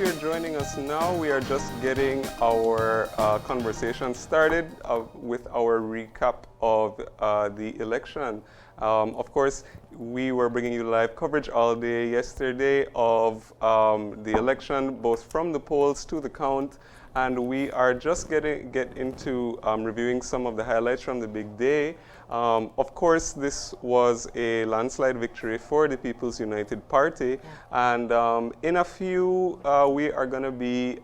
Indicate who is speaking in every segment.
Speaker 1: you're joining us now, we are just getting our conversation started with our recap of the election. Of course, we were bringing you live coverage all day yesterday of the election, both from the polls to the count, and we are just get into reviewing some of the highlights from the big day. Of course, this was a landslide victory for the People's United Party, and in a few, we are going to be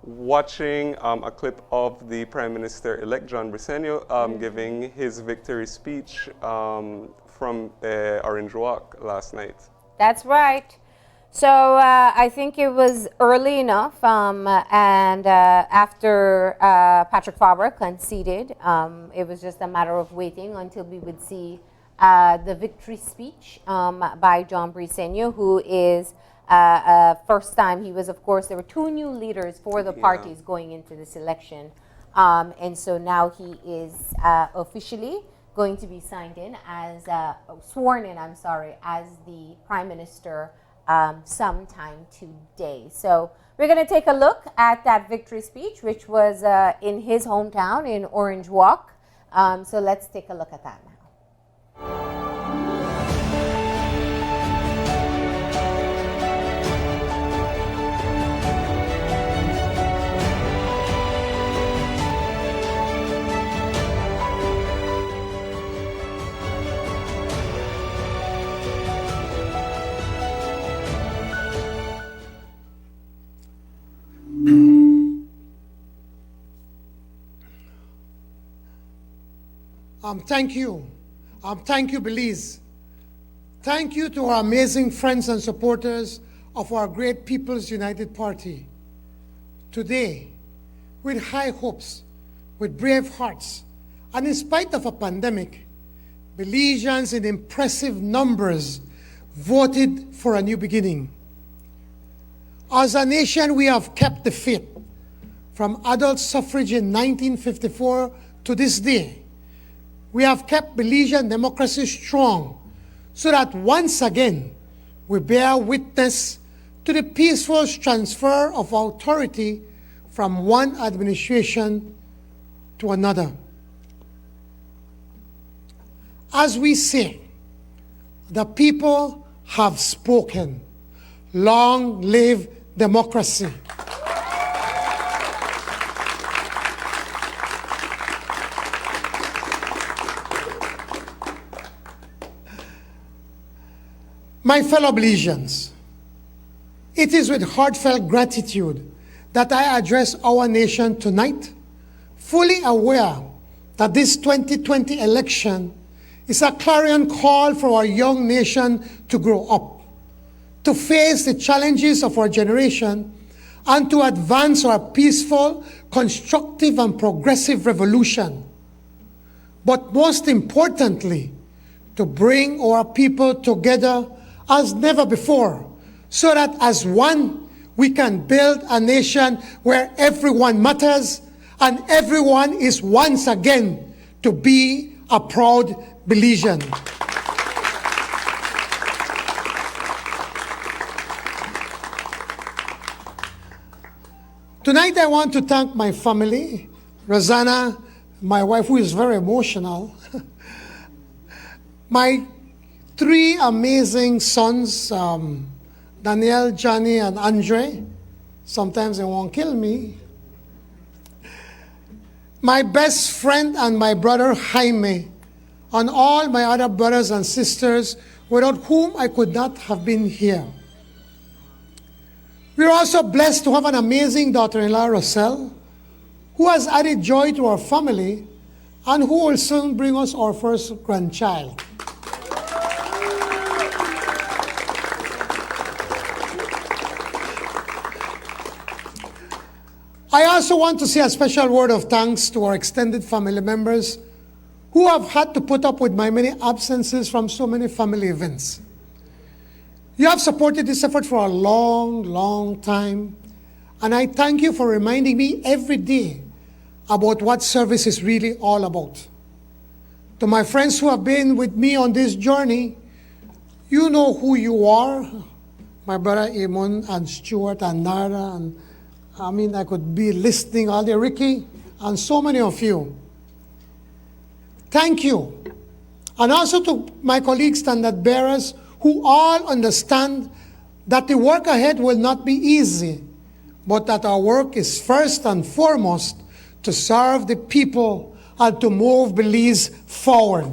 Speaker 1: watching a clip of the Prime Minister-elect John Briceño giving his victory speech from Orange Walk last night. That's right.
Speaker 2: So I think it was early enough, and after Patrick Farber conceded, it was just a matter of waiting until we would see the victory speech by John Briceño, who is first time. He was, of course, there were two new leaders for the parties going into this election, and so now he is officially going to be signed in as sworn in. I'm sorry, as the Prime Minister. Sometime today. So we're going to take a look at that victory speech, which was in his hometown in Orange Walk. So let's take a look at that now.
Speaker 3: Thank you. Thank you, Belize. Thank you to our amazing friends and supporters of our great People's United Party. Today, with high hopes, with brave hearts, and in spite of a pandemic, Belizeans in impressive numbers voted for a new beginning. As a nation, we have kept the faith. From adult suffrage in 1954 to this day, we have kept Belizean democracy strong so that once again we bear witness to the peaceful transfer of authority from one administration to another. As we say, the people have spoken. Long live democracy. My fellow Belizeans, it is with heartfelt gratitude that I address our nation tonight, fully aware that this 2020 election is a clarion call for our young nation to grow up, to face the challenges of our generation, and to advance our peaceful, constructive, and progressive revolution. But most importantly, to bring our people together as never before, so that as one, we can build a nation where everyone matters and everyone is once again to be a proud Belizean. Tonight I want to thank my family, Rosanna, my wife, who is very emotional, my three amazing sons, Daniel, Johnny, and Andre. Sometimes they won't kill me. My best friend and my brother Jaime, and all my other brothers and sisters without whom I could not have been here. We're also blessed to have an amazing daughter-in-law, Roselle, who has added joy to our family and who will soon bring us our first grandchild. I also want to say a special word of thanks to our extended family members who have had to put up with my many absences from so many family events. You have supported this effort for a long, long time, and I thank you for reminding me every day about what service is really all about. To my friends who have been with me on this journey, you know who you are, my brother Edmund and Stuart and Nara, and I mean, I could be listing all the Ricky and so many of you. Thank you. And also to my colleagues, standard bearers, who all understand that the work ahead will not be easy, but that our work is first and foremost to serve the people and to move Belize forward.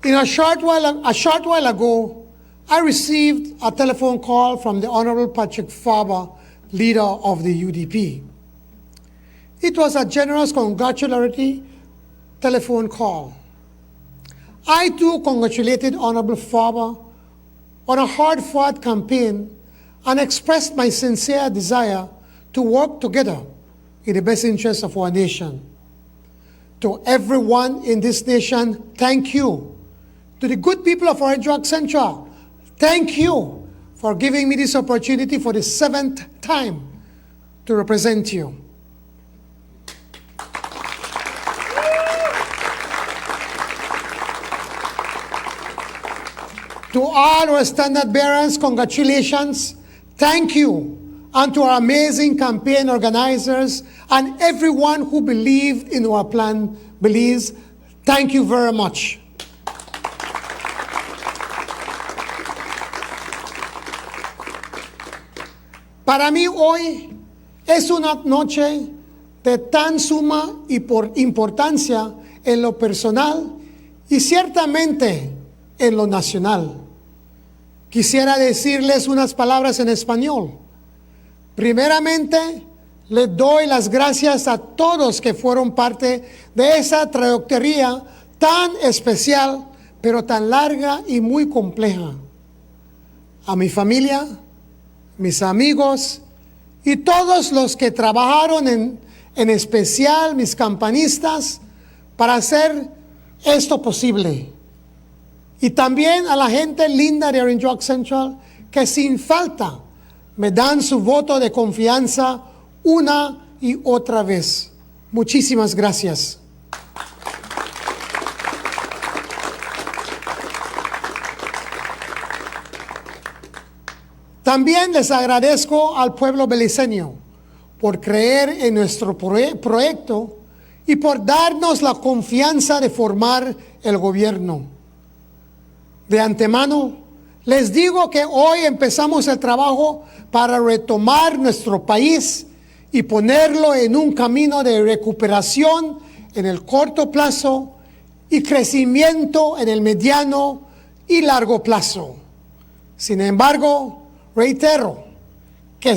Speaker 3: A short while ago, I received a telephone call from the Honorable Patrick Faber, leader of the UDP. It was a generous congratulatory telephone call. I too congratulated Honorable Faber on a hard-fought campaign and expressed my sincere desire to work together in the best interest of our nation. To everyone in this nation, thank you. To the good people of Orange Walk Central, thank you for giving me this opportunity for the 7th time to represent you. To all our standard bearers, congratulations, thank you. And to our amazing campaign organizers and everyone who believed in our plan, Belize, thank you very much. Para mí hoy es una noche de tan suma importancia en lo personal y ciertamente en lo nacional. Quisiera decirles unas palabras en español. Primeramente, les doy las gracias a todos que fueron parte de esa trayectoria tan especial, pero tan larga y muy compleja. A mi familia, mis amigos y todos los que trabajaron, en especial mis campanistas, para hacer esto posible. Y también a la gente linda de Orange Walk Central que sin falta me dan su voto de confianza una y otra vez. Muchísimas gracias. También les agradezco al pueblo beliceño por creer en nuestro proyecto y por darnos la confianza de formar el gobierno. De antemano, les digo que hoy empezamos el trabajo para retomar nuestro país y ponerlo en un camino de recuperación en el corto plazo y crecimiento en el mediano y largo plazo. Sin embargo, reitero que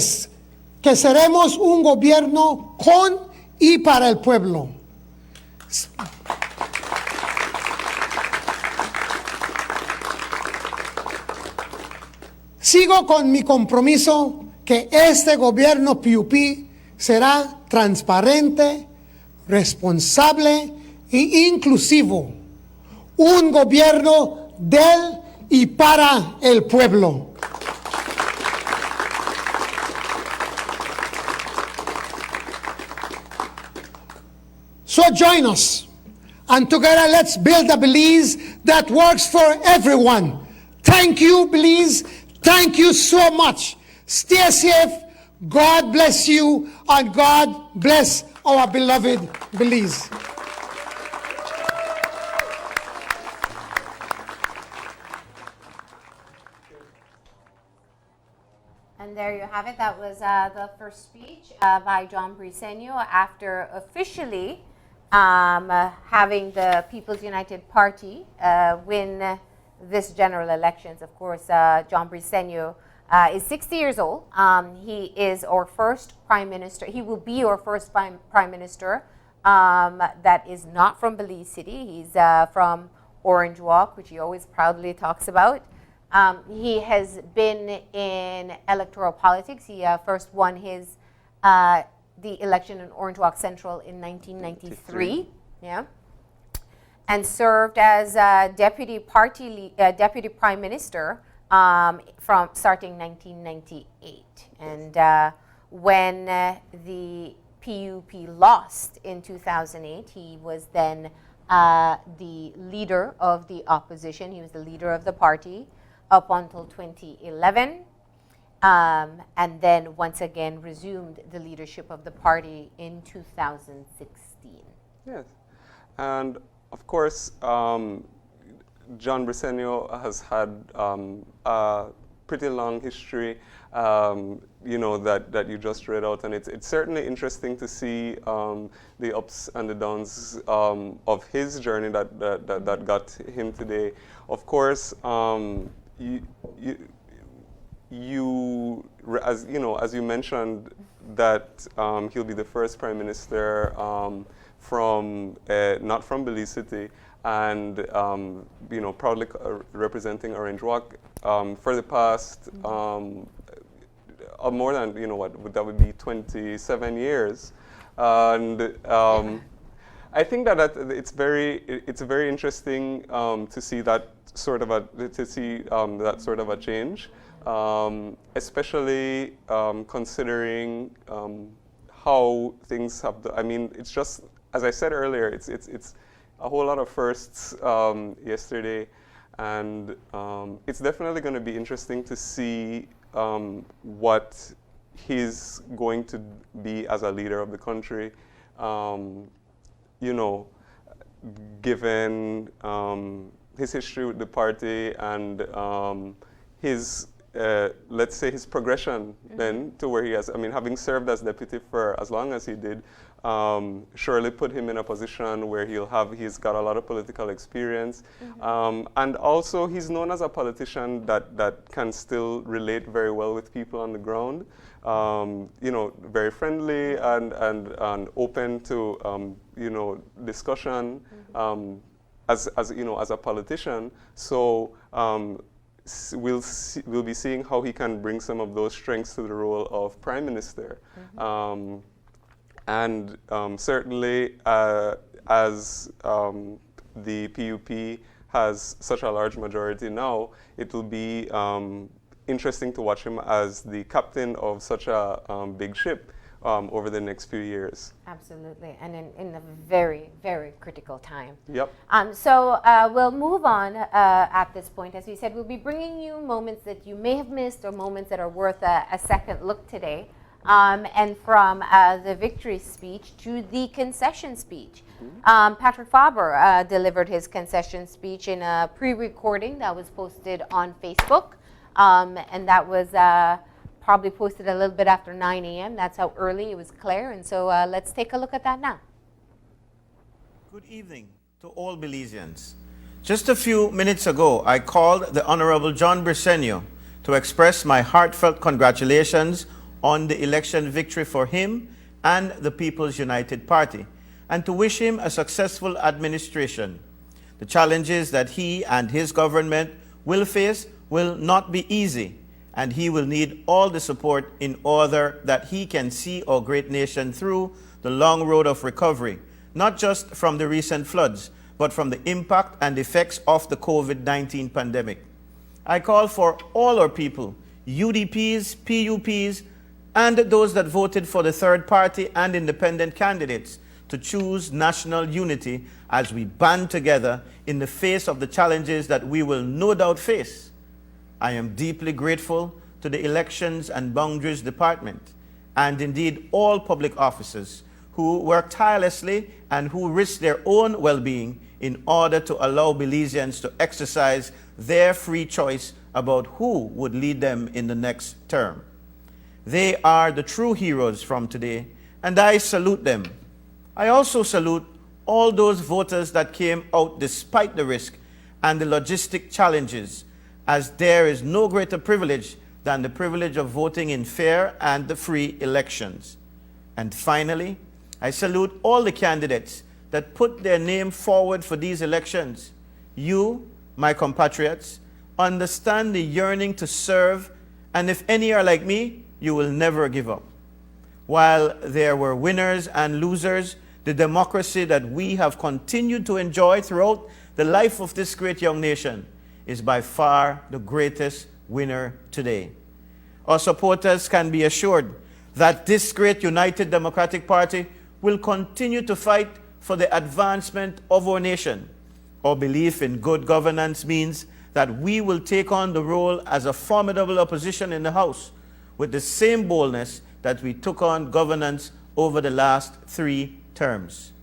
Speaker 3: seremos un gobierno con y para el pueblo. Sigo con mi compromiso que este gobierno PUP será transparente, responsable e inclusivo. Un gobierno del y para el pueblo. So join us, and together let's build a Belize that works for everyone. Thank you, Belize. Thank you so much. Stay safe. God bless you, and God bless our beloved Belize.
Speaker 2: And there you have it. That was the first speech by John Briceño after officially having the People's United Party win this general elections. Of course, John Briceño is 60 years old. He is our first prime minister. He will be our first prime minister that is not from Belize City. He's from Orange Walk, which he always proudly talks about. He has been in electoral politics. He first won his the election in Orange Walk Central in 1993. Yeah. And served as deputy prime minister from starting 1998. And when the PUP lost in 2008, he was then the leader of the opposition. He was the leader of the party up until 2011. And then once again resumed the leadership of the party in 2016.
Speaker 1: Yes. And of course, John Briceño has had a pretty long history, that you just read out, and it's certainly interesting to see the ups and the downs of his journey that got him today. Of course, as you mentioned, that he'll be the first prime minister not from Belize City, and proudly representing Orange Walk for the past more than that would be 27 years, and I think that it's very interesting to see that sort of a change. Especially considering how things have. It's just, as I said earlier, it's a whole lot of firsts yesterday, and it's definitely going to be interesting to see what he's going to be as a leader of the country. Given his history with the party and his let's say his progression then to where he has, having served as deputy for as long as he did, surely put him in a position where he's got a lot of political experience. And also he's known as a politician that can still relate very well with people on the ground, very friendly and open to, discussion as a politician. So, we'll be seeing how he can bring some of those strengths to the role of prime minister. Certainly, as the PUP has such a large majority now, it will be interesting to watch him as the captain of such a big ship over the next few years.
Speaker 2: Absolutely, and in a very, very critical time.
Speaker 1: Yep.
Speaker 2: So we'll move on at this point. As we said, we'll be bringing you moments that you may have missed or moments that are worth a second look today. And from the victory speech to the concession speech. Patrick Faber delivered his concession speech in a pre-recording that was posted on Facebook. And that was probably posted a little bit after 9 a.m. That's how early it was clear. And so let's take a look at that now.
Speaker 4: Good evening to all Belizeans. Just a few minutes ago, I called the Honorable John Briceño to express my heartfelt congratulations on the election victory for him and the People's United Party, and to wish him a successful administration. The challenges that he and his government will face will not be easy, and he will need all the support in order that he can see our great nation through the long road of recovery, not just from the recent floods, but from the impact and effects of the COVID-19 pandemic. I call for all our people, UDPs, PUPs, and those that voted for the third party and independent candidates, to choose national unity as we band together in the face of the challenges that we will no doubt face. I am deeply grateful to the Elections and Boundaries Department, and indeed all public officers who work tirelessly and who risk their own well-being in order to allow Belizeans to exercise their free choice about who would lead them in the next term. They are the true heroes from today, and I salute them. I also salute all those voters that came out despite the risk and the logistic challenges, as there is no greater privilege than the privilege of voting in fair and free elections. And finally, I salute all the candidates that put their name forward for these elections. You, my compatriots, understand the yearning to serve, and if any are like me, you will never give up. While there were winners and losers, the democracy that we have continued to enjoy throughout the life of this great young nation is by far the greatest winner today. Our supporters can be assured that this great United Democratic Party will continue to fight for the advancement of our nation. Our belief in good governance means that we will take on the role as a formidable opposition in the House with the same boldness that we took on governance over the last 3 terms.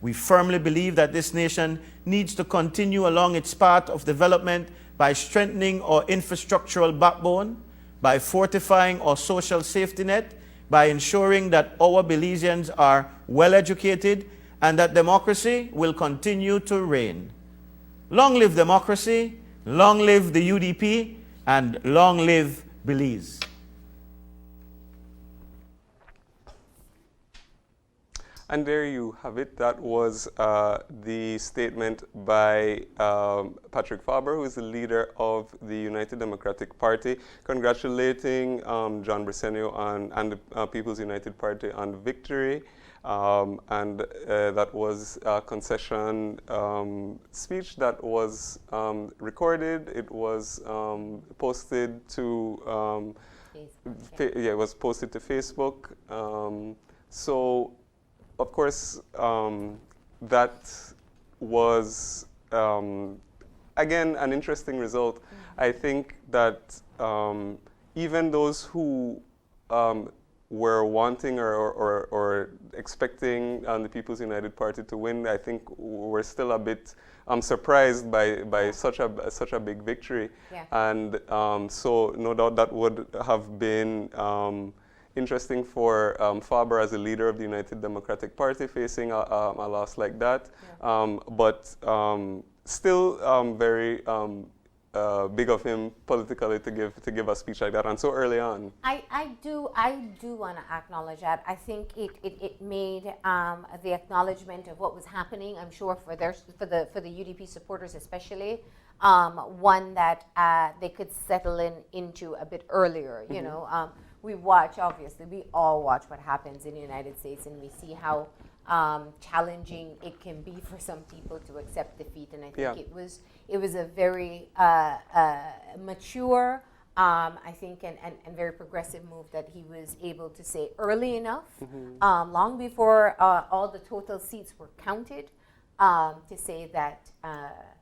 Speaker 4: We firmly believe that this nation needs to continue along its path of development by strengthening our infrastructural backbone, by fortifying our social safety net, by ensuring that our Belizeans are well educated, and that democracy will continue to reign. Long live democracy, long live the UDP, and long live Belize.
Speaker 1: And there you have it. That was the statement by Patrick Faber, who is the leader of the United Democratic Party, congratulating John Briceño and the People's United Party on victory. And that was a concession speech that was recorded. It was posted to it was posted to Facebook. So, of course, that was again an interesting result. I think that even those who were wanting or expecting the People's United Party to win, I think were still a bit surprised by such a big victory.
Speaker 2: Yeah.
Speaker 1: And so no doubt that would have been interesting for Faber as a leader of the United Democratic Party facing a loss like that.
Speaker 2: Yeah.
Speaker 1: But still very big of him politically to give a speech like that, and so early on.
Speaker 2: I do want to acknowledge that. I think it made the acknowledgement of what was happening, I'm sure for the UDP supporters especially, one that they could settle into a bit earlier. You know, we all watch what happens in the United States, and we see how challenging it can be for some people to accept defeat. And I think it was a very mature, I think, and very progressive move that he was able to say early enough, long before all the total seats were counted, to say that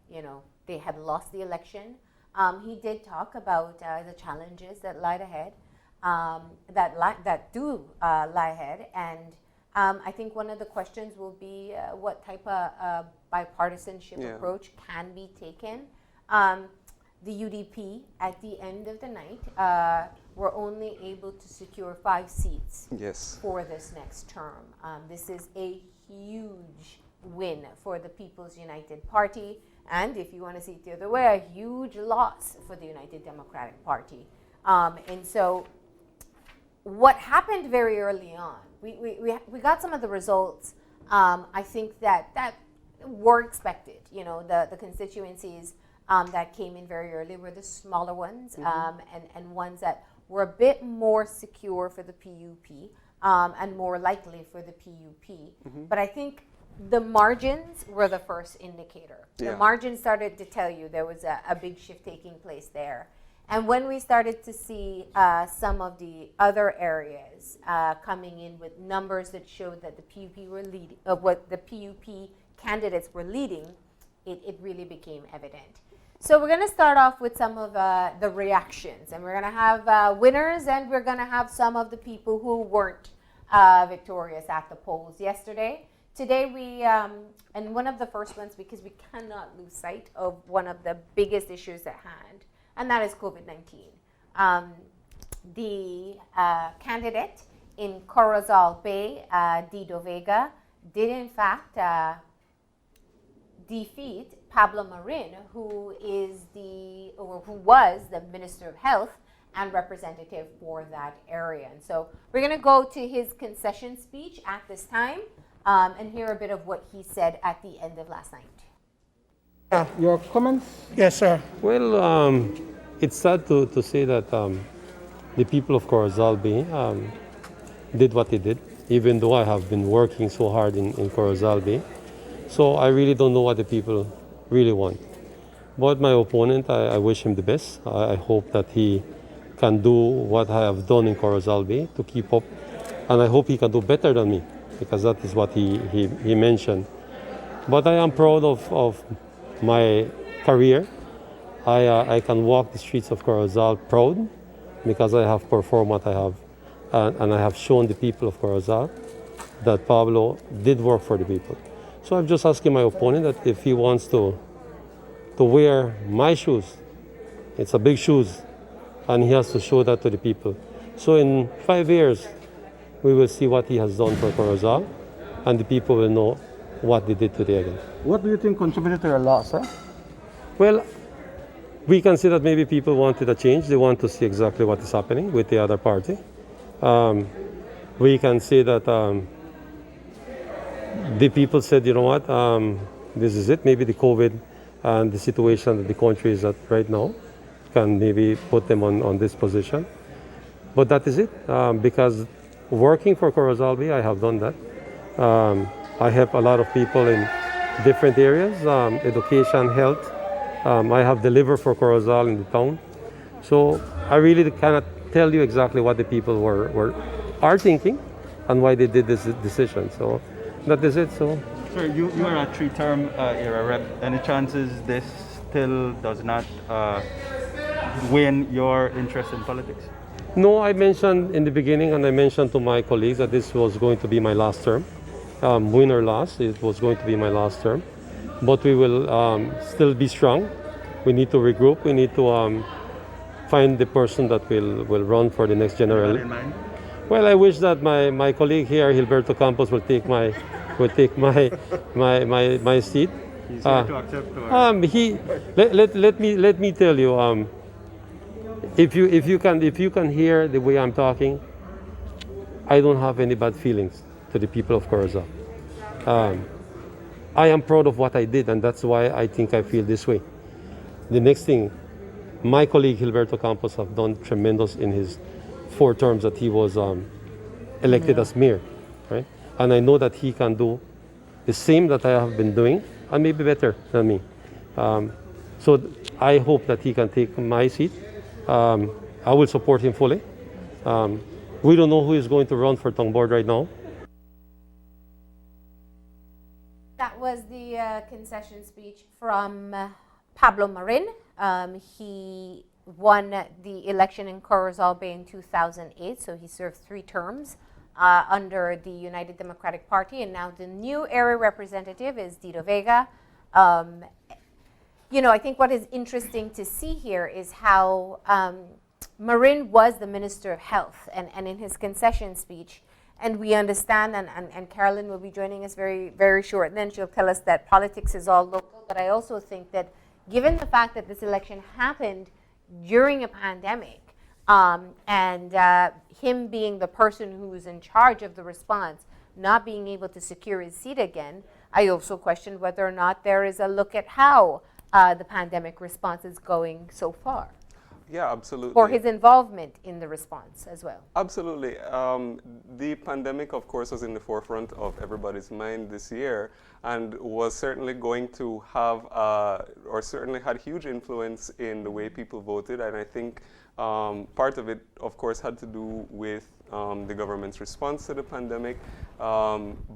Speaker 2: you know, they had lost the election. He did talk about the challenges that lied ahead, that do lie ahead, and I think one of the questions will be what type of bipartisanship approach can be taken. The UDP, at the end of the night, were only able to secure 5 seats for this next term. This is a huge win for the People's United Party, and if you want to see it the other way, a huge loss for the United Democratic Party. And so what happened very early on, we got some of the results, I think that were expected. You know, the constituencies that came in very early were the smaller ones, and ones that were a bit more secure for the PUP, and more likely for the PUP. But I think the margins were the first indicator. The margins started to tell you there was a big shift taking place there. And when we started to see some of the other areas coming in with numbers that showed that the PUP were leading, what the PUP candidates were leading, it really became evident. So we're going to start off with some of the reactions, and we're going to have winners, and we're going to have some of the people who weren't victorious at the polls yesterday. Today we, and one of the first ones, because we cannot lose sight of one of the biggest issues at hand, and that is COVID-19. The candidate in Corozal Bay, Dido Vega, did in fact defeat Pablo Marin, who was the Minister of Health and representative for that area. And so we're going to go to his concession speech at this time and hear a bit of what he said at the end of last night.
Speaker 5: Your comments?
Speaker 3: Yes, sir.
Speaker 5: Well, it's sad to say that the people of Corozal Bay did what they did, even though I have been working so hard in Corozal Bay. So I really don't know what the people really want. But my opponent, I wish him the best. I hope that he can do what I have done in Corozal Bay to keep up. And I hope he can do better than me, because that is what he mentioned But I am proud of my career. I can walk the streets of Corozal proud because I have performed what I have, and I have shown the people of Corozal that Pablo did work for the people. So I'm just asking my opponent that if he wants to wear my shoes, it's a big shoes, and he has to show that to the people. So in 5 years, we will see what he has done for Corozal, and the people will know what they did today again.
Speaker 6: What do you think contributed to your loss, sir?
Speaker 5: Well, we can see that maybe people wanted a change. They want to see exactly what is happening with the other party. We can see that the people said, you know what, this is it. Maybe the COVID and the situation that the country is at right now can maybe put them on this position. But that is it, because working for Corozal Bay, I have done that. I help a lot of people in different areas, education, health. I have delivered for Corozal in the town. So I really cannot tell you exactly what the people are thinking and why they did this decision. So that is it. So,
Speaker 6: Sir, you are a three-term era rep. Any chances this still does not win your interest in politics?
Speaker 5: no, I mentioned in the beginning, and I mentioned to my colleagues that this was going to be my last term. Win or loss, it was going to be my last term. But we will still be strong. We need to regroup. We need to find the person that will run for the next general.
Speaker 6: In mind?
Speaker 5: Well, I wish that my colleague here, Gilberto Campos, will take my seat.
Speaker 6: He's here to accept or...
Speaker 5: Let me tell you, if you can hear the way I'm talking, I don't have any bad feelings to the people of Corozal. I am proud of what I did, and that's why I think I feel this way. The next thing, my colleague Gilberto Campos have done tremendous in his 4 terms that he was elected as mayor, right? And I know that he can do the same that I have been doing, and maybe better than me. So I hope that he can take my seat. I will support him fully. We don't know who is going to run for town board right now.
Speaker 2: That was the concession speech from Pablo Marin. He won the election in Corozal Bay in 2008, so he served 3 terms under the United Democratic Party, and now the new area representative is Dido Vega. You know, I think what is interesting to see here is how Marin was the Minister of Health, and in his concession speech, and we understand, and Carolyn will be joining us very, very short, and then she'll tell us that politics is all local, but I also think that given the fact that this election happened during a pandemic, and him being the person who was in charge of the response, not being able to secure his seat again, I also questioned whether or not there is a look at how the pandemic response is going so far.
Speaker 1: Yeah, absolutely.
Speaker 2: Or his involvement in the response as well.
Speaker 1: Absolutely. The pandemic, of course, was in the forefront of everybody's mind this year, and was certainly going to have, or certainly had huge influence in the way people voted. And I think part of it, of course, had to do with the government's response to the pandemic,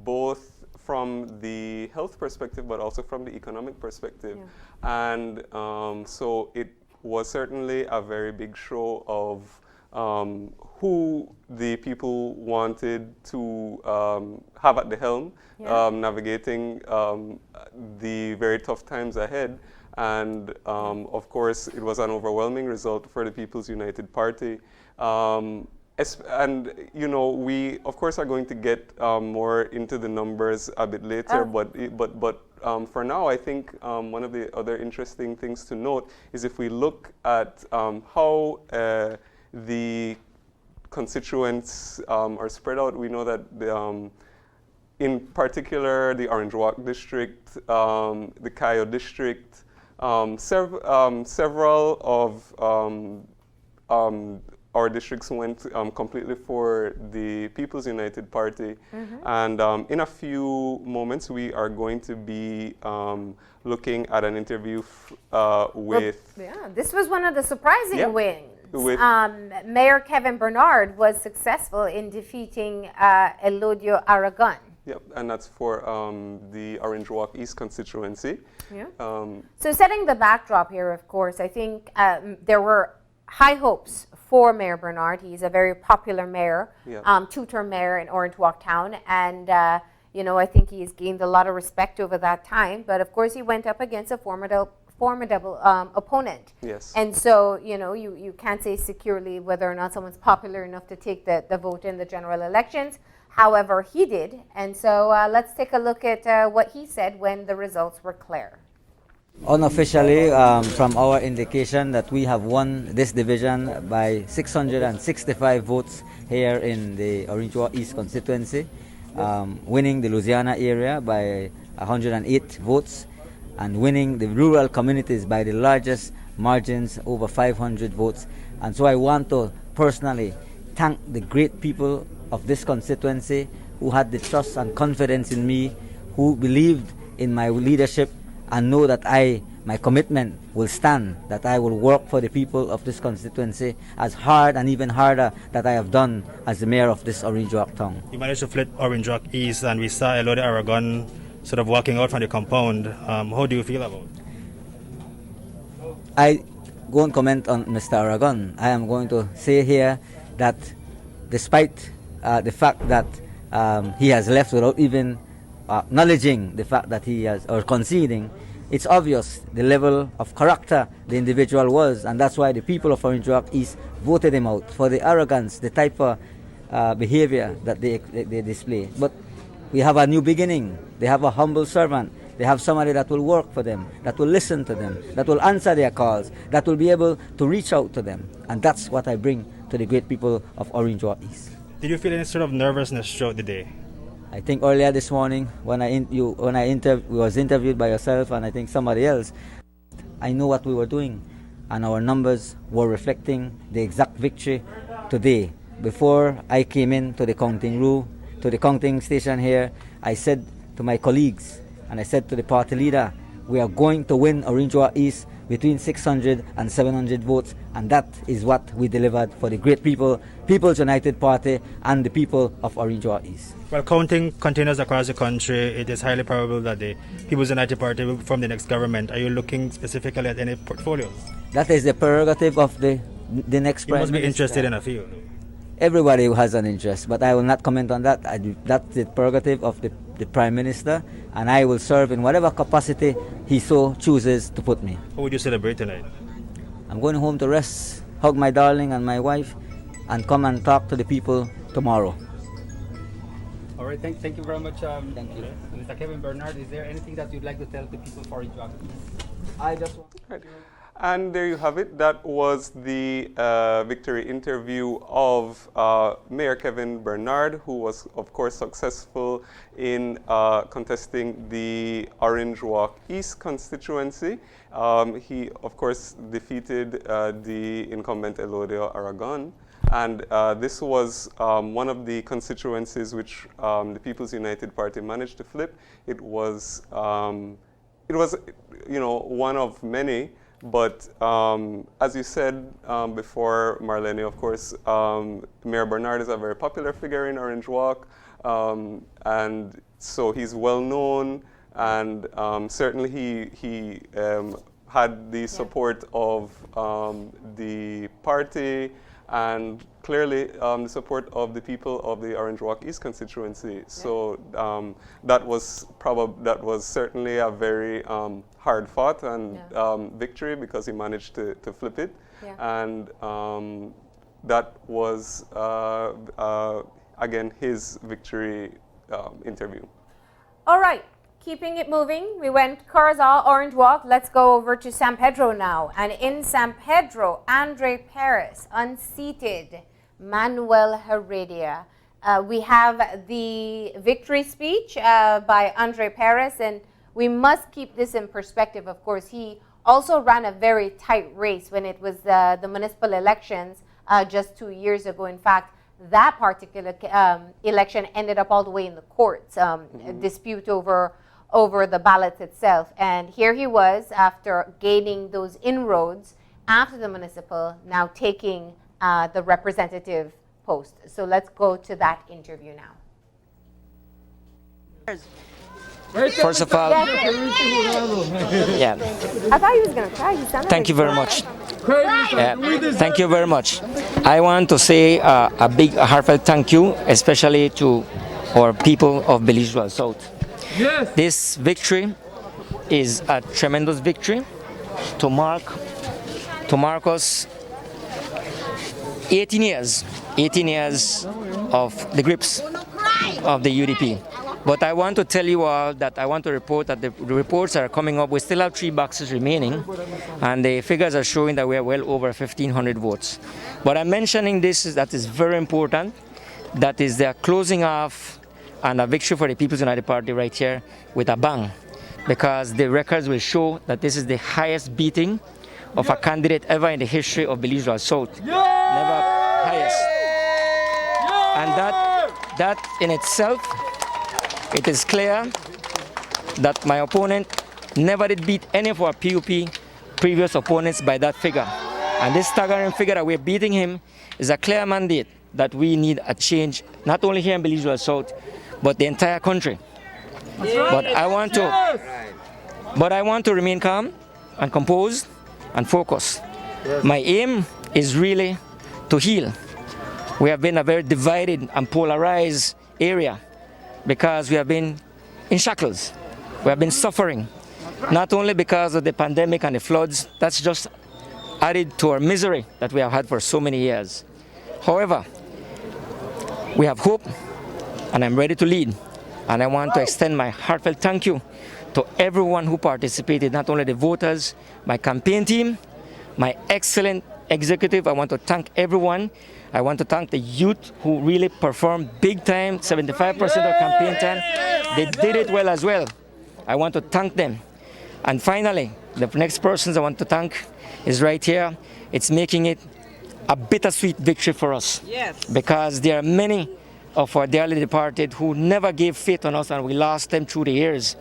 Speaker 1: both from the health perspective, but also from the economic perspective. Yeah. And so it was certainly a very big show of who the people wanted to have at the helm, yeah. Navigating the very tough times ahead. And of course, it was an overwhelming result for the People's United Party. And you know, we of course are going to get more into the numbers a bit later, but for now, I think one of the other interesting things to note is if we look at how the constituents are spread out, we know that in particular the Orange Walk district, the Cayo district, several of our districts went completely for the People's United Party. Mm-hmm. And in a few moments, we are going to be looking at an interview with...
Speaker 2: Well, yeah, this was one of the surprising wins. Mayor Kevin Bernard was successful in defeating Elodio Aragon.
Speaker 1: Yep, and that's for the Orange Walk East constituency.
Speaker 2: Yeah. So setting the backdrop here, of course, I think there were high hopes for Mayor Bernard. He's a very popular mayor, two-term mayor in Orange Walk Town, and you know, I think he's gained a lot of respect over that time. But of course, he went up against a formidable opponent.
Speaker 1: Yes.
Speaker 2: And so, you know, you can't say securely whether or not someone's popular enough to take the vote in the general elections. However, he did. And so let's take a look at what he said when the results were clear.
Speaker 7: Unofficially, from our indication that we have won this division by 665 votes here in the Orange Walk East constituency, winning the Louisiana area by 108 votes, and winning the rural communities by the largest margins, over 500 votes. And so I want to personally thank the great people of this constituency who had the trust and confidence in me, who believed in my leadership, and know that my commitment will stand, that I will work for the people of this constituency as hard and even harder that I have done as the mayor of this Orange Walk town.
Speaker 8: You managed to flip Orange Walk East, and we saw Elode Aragon sort of walking out from the compound. How do you feel about it?
Speaker 7: I won't comment on Mr. Aragon. I am going to say here that despite the fact that he has left without even acknowledging the fact that he has, or conceding, it's obvious the level of character the individual was, and that's why the people of Orange Walk East voted him out for the arrogance, the type of behavior that they display. But we have a new beginning. They have a humble servant. They have somebody that will work for them, that will listen to them, that will answer their calls, that will be able to reach out to them. And that's what I bring to the great people of Orange Walk East.
Speaker 8: Did you feel any sort of nervousness throughout the day?
Speaker 7: I think earlier this morning when I was interviewed by yourself and I think somebody else, I know what we were doing, and our numbers were reflecting the exact victory today. Before I came in to the counting room, to the counting station here, I said to my colleagues and I said to the party leader, we are going to win Orange Walk East between 600 and 700 votes, and that is what we delivered for the great people, People's United Party, and the people of Orange Walk East.
Speaker 8: Well, counting continues across the country. It is highly probable that the People's United Party will form the next government. Are you looking specifically at any portfolios?
Speaker 7: That is the prerogative of the next
Speaker 8: You
Speaker 7: prime
Speaker 8: must be
Speaker 7: minister.
Speaker 8: interested in a field.
Speaker 7: Everybody has an interest, but I will not comment on that. That's the prerogative of the Prime Minister, and I will serve in whatever capacity he so chooses to put me.
Speaker 8: How would you celebrate tonight?
Speaker 7: I'm going home to rest, hug my darling and my wife, and come and talk to the people tomorrow.
Speaker 9: All right, thank you very much.
Speaker 7: Thank you.
Speaker 9: Mr. Kevin Bernard, is there anything that you'd like to tell the people for Orange Walk East?
Speaker 7: I just want...
Speaker 1: Right. And there you have it. That was the victory interview of Mayor Kevin Bernard, who was, of course, successful in contesting the Orange Walk East constituency. He, of course, defeated the incumbent Elode Aragon. And this was one of the constituencies which the People's United Party managed to flip. It was, you know, one of many. But as you said before, Marlene, of course, Mayor Bernard is a very popular figure in Orange Walk, and so he's well known, and certainly he had the support of the party, and clearly the support of the people of the Orange Walk East constituency. Yeah. So that was certainly a very hard fought and victory, because he managed to flip it. Yeah. And that was again his victory interview.
Speaker 2: All right. Keeping it moving, we went Corozal, Orange Walk. Let's go over to San Pedro now. And in San Pedro, Andre Perez unseated Manuel Heredia. We have the victory speech by Andre Perez, and we must keep this in perspective. Of course, he also ran a very tight race when it was the municipal elections just 2 years ago. In fact, that particular election ended up all the way in the courts, dispute over the ballots itself. And here he was, after gaining those inroads after the municipal, now taking the representative post. So let's go to that interview now.
Speaker 10: First of all, yeah.
Speaker 2: I thought he was going to cry. He sounded
Speaker 10: Thank you very much. Thank you very much. I want to say a big heartfelt thank you, especially to our people of Belize South. This victory is a tremendous victory to mark us 18 years of the grips of the UDP. But I want to tell you all that I want to report that the reports are coming up. We still have 3 boxes remaining, and the figures are showing that we are well over 1,500 votes. But I'm mentioning this that is very important. That is the closing off and a victory for the People's United Party right here with a bang, because the records will show that this is the highest beating of a candidate ever in the history of Belize South. Never highest. And that in itself, it is clear that my opponent never did beat any of our PUP previous opponents by that figure. And this staggering figure that we're beating him is a clear mandate that we need a change, not only here in Belize South, but the entire country. But I want to remain calm and composed and focused. My aim is really to heal. We have been a very divided and polarized area, because we have been in shackles. We have been suffering, not only because of the pandemic and the floods, that's just added to our misery that we have had for so many years. However, we have hope, and I'm ready to lead. And I want to extend my heartfelt thank you to everyone who participated, not only the voters, my campaign team, my excellent executive. I want to thank everyone. I want to thank the youth who really performed big time, 75% of campaign time. They did it well as well. I want to thank them. And finally, the next persons I want to thank is right here. It's making it a bittersweet victory for us. Yes. Because there are many of our dearly departed who never gave faith on us, and we lost them through the years.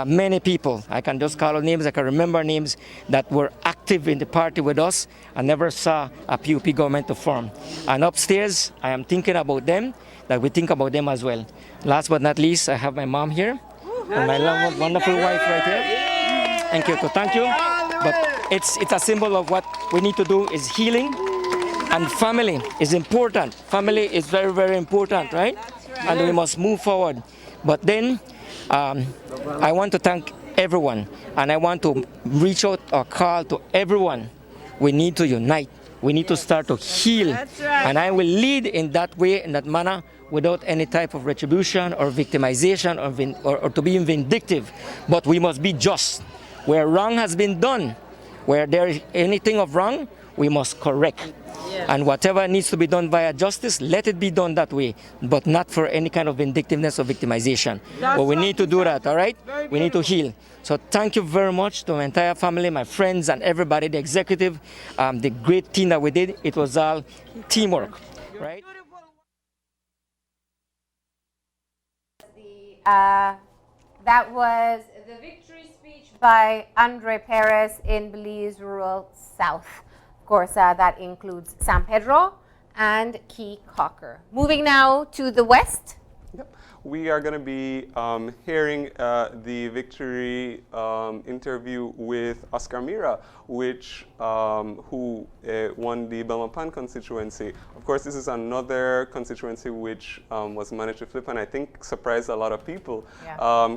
Speaker 10: Many people, I can just call out names, I can remember names that were active in the party with us and never saw a PUP government to form. And upstairs, I am thinking about them, that we think about them as well. Last but not least, I have my mom here, and my lovely, wonderful wife right here. Thank you, thank you. But it's a symbol of what we need to do is healing. And family is important. Family is very, very important, right? And we must move forward. But then I want to thank everyone, and I want to reach out or call to everyone. We need to unite. We need to start to heal. And I will lead in that way, in that manner, without any type of retribution or victimization or to be vindictive. But we must be just. Where wrong has been done, where there is anything of wrong, we must correct. Yes. And whatever needs to be done via justice, let it be done that way, but not for any kind of vindictiveness or victimization. But we need to do that, all right? We need to heal. So thank you very much to my entire family, my friends, and everybody, the executive, the great team that we did. It was all teamwork, right?
Speaker 2: That was the victory speech by Andre Perez in Belize Rural South. Of course, that includes San Pedro and Key Cocker. Moving now to the west.
Speaker 1: Yep. We are going to be hearing the victory interview with Oscar Mira, who won the Belmopan constituency. Of course, this is another constituency which was managed to flip, and I think surprised a lot of people,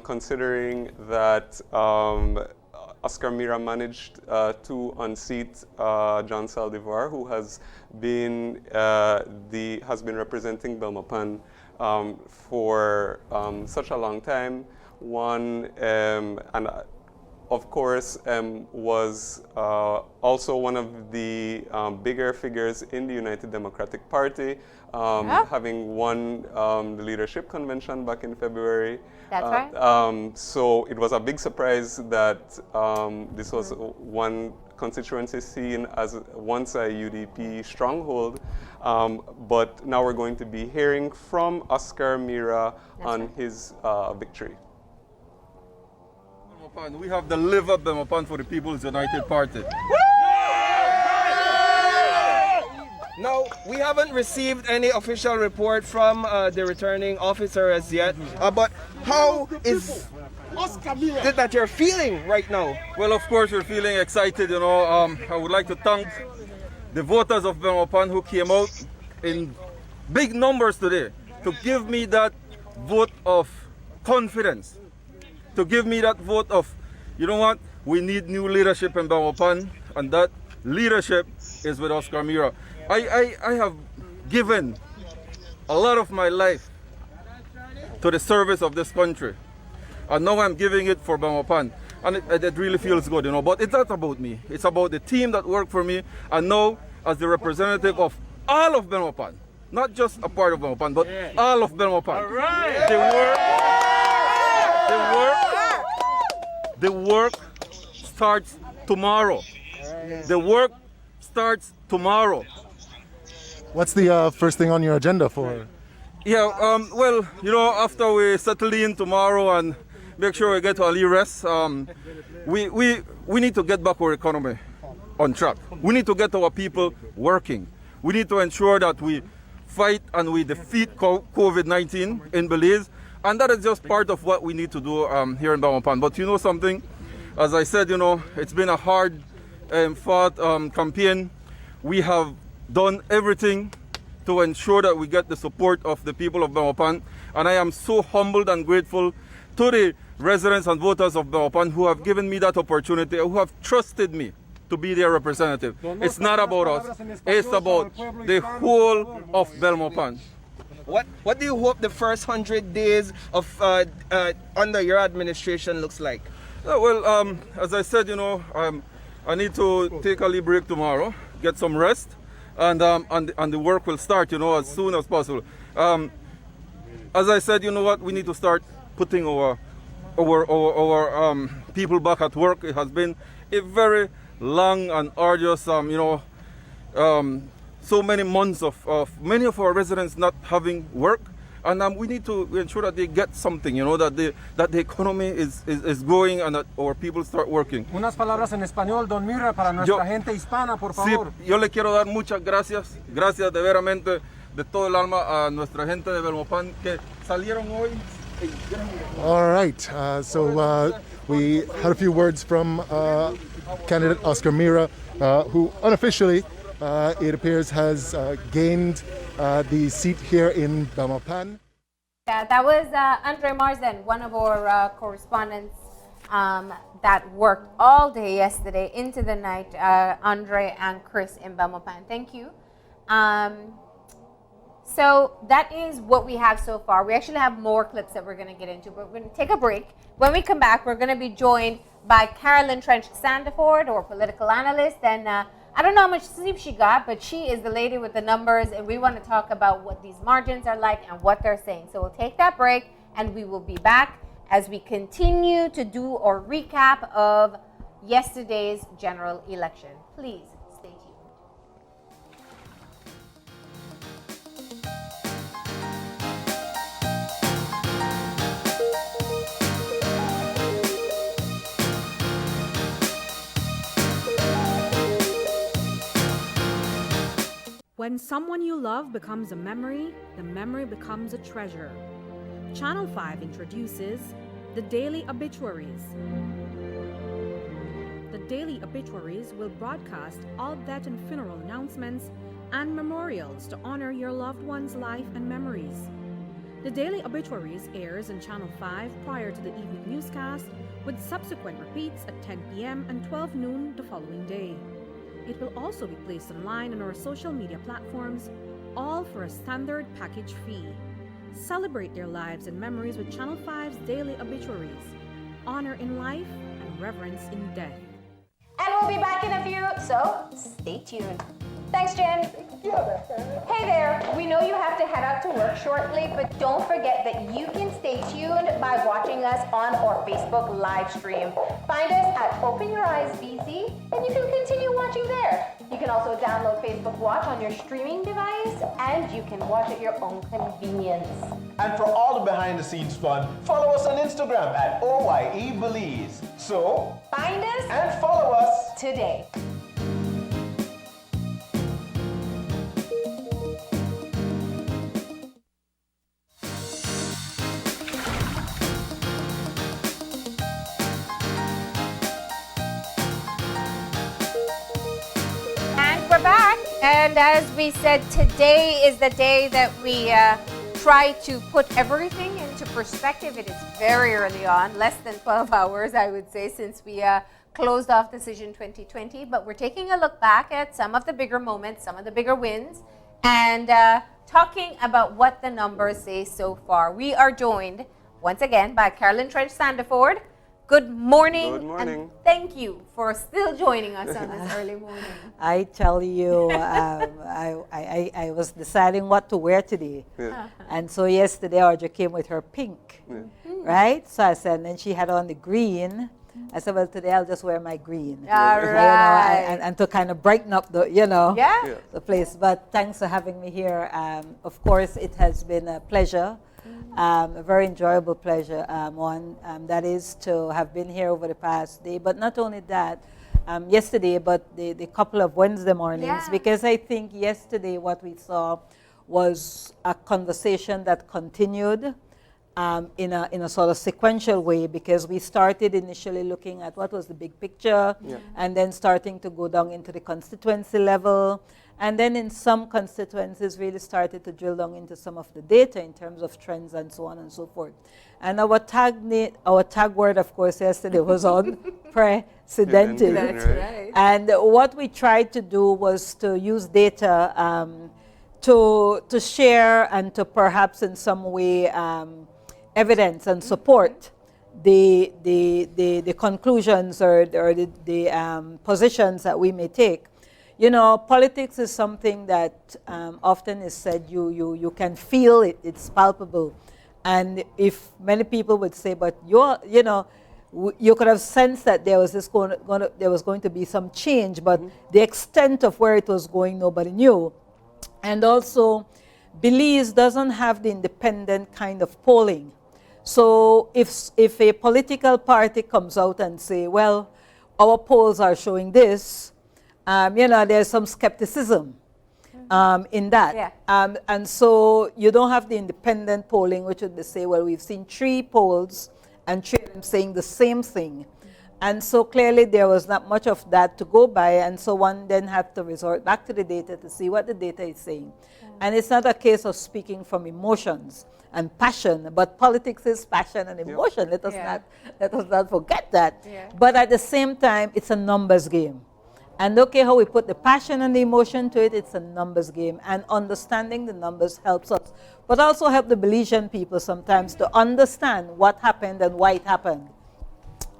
Speaker 1: considering that Oscar Mira managed to unseat John Saldivar, who has been representing Belmopan for such a long time. And of course was also one of the bigger figures in the United Democratic Party, having won the leadership convention back in February.
Speaker 2: That's right.
Speaker 1: So it was a big surprise that this was one constituency seen as once a UDP stronghold. But now we're going to be hearing from Oscar Mira on his victory.
Speaker 11: We have the live up Belmopan for the People's United Party. Now, we
Speaker 12: we haven't received any official report from the returning officer as yet. But how is it that you're feeling right now?
Speaker 11: Well, of course, we're feeling excited. I would like to thank the voters of Belmopan who came out in big numbers today to give me that vote of confidence, to give me that vote of, you know what, we need new leadership in Belmopan, and that leadership is with Oscar Mira. I have given a lot of my life to the service of this country, and now I'm giving it for Belmopan, and it really feels good, but it's not about me. It's about the team that worked for me, and now as the representative of all of Belmopan, not just a part of Belmopan, but all of Belmopan.
Speaker 12: All right.
Speaker 11: The work starts tomorrow. The work starts tomorrow.
Speaker 13: What's the first thing on your agenda for?
Speaker 11: Yeah, well, after we settle in tomorrow and make sure we get to Ali rest, we need to get back our economy on track. We need to get our people working. We need to ensure that we fight and we defeat COVID-19 in Belize. And that is just part of what we need to do here in Belmopan. But you know something? As I said, it's been a hard fought campaign. We have done everything to ensure that we get the support of the people of Belmopan. And I am so humbled and grateful to the residents and voters of Belmopan who have given me that opportunity, who have trusted me to be their representative. It's not about us. It's about the whole of Belmopan.
Speaker 12: What do you hope the first 100 days of under your administration looks like?
Speaker 11: Well, as I said, I need to take a little break tomorrow, get some rest, and the work will start, as soon as possible. As I said, we need to start putting our people back at work. It has been a very long and arduous, so many months of many of our residents not having work, and we need to ensure that they get something, that the economy is growing and that our people start working.
Speaker 14: Unas palabras en español, don Mira, para nuestra gente hispana, por favor.
Speaker 11: Sí, yo le quiero dar muchas gracias de veramente, de todo el alma a nuestra gente de Belmopan que salieron hoy.
Speaker 13: All right, so we had a few words from candidate Oscar Mira, who unofficially, it appears, has gained the seat here in Belmopan.
Speaker 2: Yeah, that was Andre Marsden, one of our correspondents that worked all day yesterday into the night, Andre and Chris in Belmopan. Thank you. So that is what we have so far. We actually have more clips that we're going to get into, but we're going to take a break. When we come back, we're going to be joined by Carolyn Trent Sanderford, our political analyst, and I don't know how much sleep she got, but she is the lady with the numbers, and we want to talk about what these margins are like and what they're saying. So we'll take that break, and we will be back as we continue to do our recap of yesterday's general election. Please stay tuned.
Speaker 15: When someone you love becomes a memory, the memory becomes a treasure. Channel 5 introduces the Daily Obituaries. The Daily Obituaries will broadcast all death and funeral announcements and memorials to honor your loved one's life and memories. The Daily Obituaries airs on Channel 5 prior to the evening newscast, with subsequent repeats at 10 p.m. and 12 noon the following day. It will also be placed online on our social media platforms, all for a standard package fee. Celebrate their lives and memories with Channel 5's Daily Obituaries. Honor in life and reverence in death.
Speaker 2: And we'll be back in a few, so stay tuned. Thanks, Jen. Hey there, we know you have to head out to work shortly, but don't forget that you can stay tuned by watching us on our Facebook live stream. Find us at Open Your Eyes BC, and you can continue watching there. You can also download Facebook Watch on your streaming device, and you can watch at your own convenience.
Speaker 16: And for all the behind-the-scenes fun, follow us on Instagram at OYE Belize. So,
Speaker 2: find us
Speaker 16: and follow us
Speaker 2: today. And as we said, today is the day that we try to put everything into perspective. It is very early on, less than 12 hours, I would say, since we closed off Decision 2020. But we're taking a look back at some of the bigger moments, some of the bigger wins, and talking about what the numbers say so far. We are joined once again by Carolyn, Trent, Sanderford. Good morning.
Speaker 1: Good morning.
Speaker 2: And thank you for still joining us on this early morning.
Speaker 17: I tell you, I was deciding what to wear today.
Speaker 1: Yeah.
Speaker 17: And so yesterday Audrey came with her pink, right? So I said, and then she had on the green. I said, well, today I'll just wear my green.
Speaker 2: All right.
Speaker 17: And to kind of brighten up the, the place. But thanks for having me here. Of course, it has been a pleasure. A very enjoyable pleasure, that is to have been here over the past day, but not only that, yesterday, but the couple of Wednesday mornings, because I think yesterday what we saw was a conversation that continued in a sort of sequential way, because we started initially looking at what was the big picture, and then starting to go down into the constituency level. And then in some constituencies really started to drill down into some of the data in terms of trends and so on and so forth. And our tag word, of course, yesterday was unprecedented.
Speaker 2: That's right.
Speaker 17: And what we tried to do was to use data to share and to perhaps in some way evidence and support the conclusions or the positions that we may take. You know, politics is something that often is said you can feel it, it's palpable. And if many people would say, but you could have sensed that there was there was going to be some change, but the extent of where it was going, nobody knew. And also, Belize doesn't have the independent kind of polling. So if a political party comes out and say, well, our polls are showing this, there's some skepticism in that.
Speaker 2: Yeah.
Speaker 17: And so you don't have the independent polling, which would say, well, we've seen 3 polls and 3 of them saying the same thing. And so clearly there was not much of that to go by. And so one then had to resort back to the data to see what the data is saying. And it's not a case of speaking from emotions and passion, but politics is passion and emotion. Let us not forget that.
Speaker 2: Yeah.
Speaker 17: But at the same time, it's a numbers game. And okay, how we put the passion and the emotion to it, it's a numbers game. And understanding the numbers helps us, but also help the Belizean people sometimes to understand what happened and why it happened.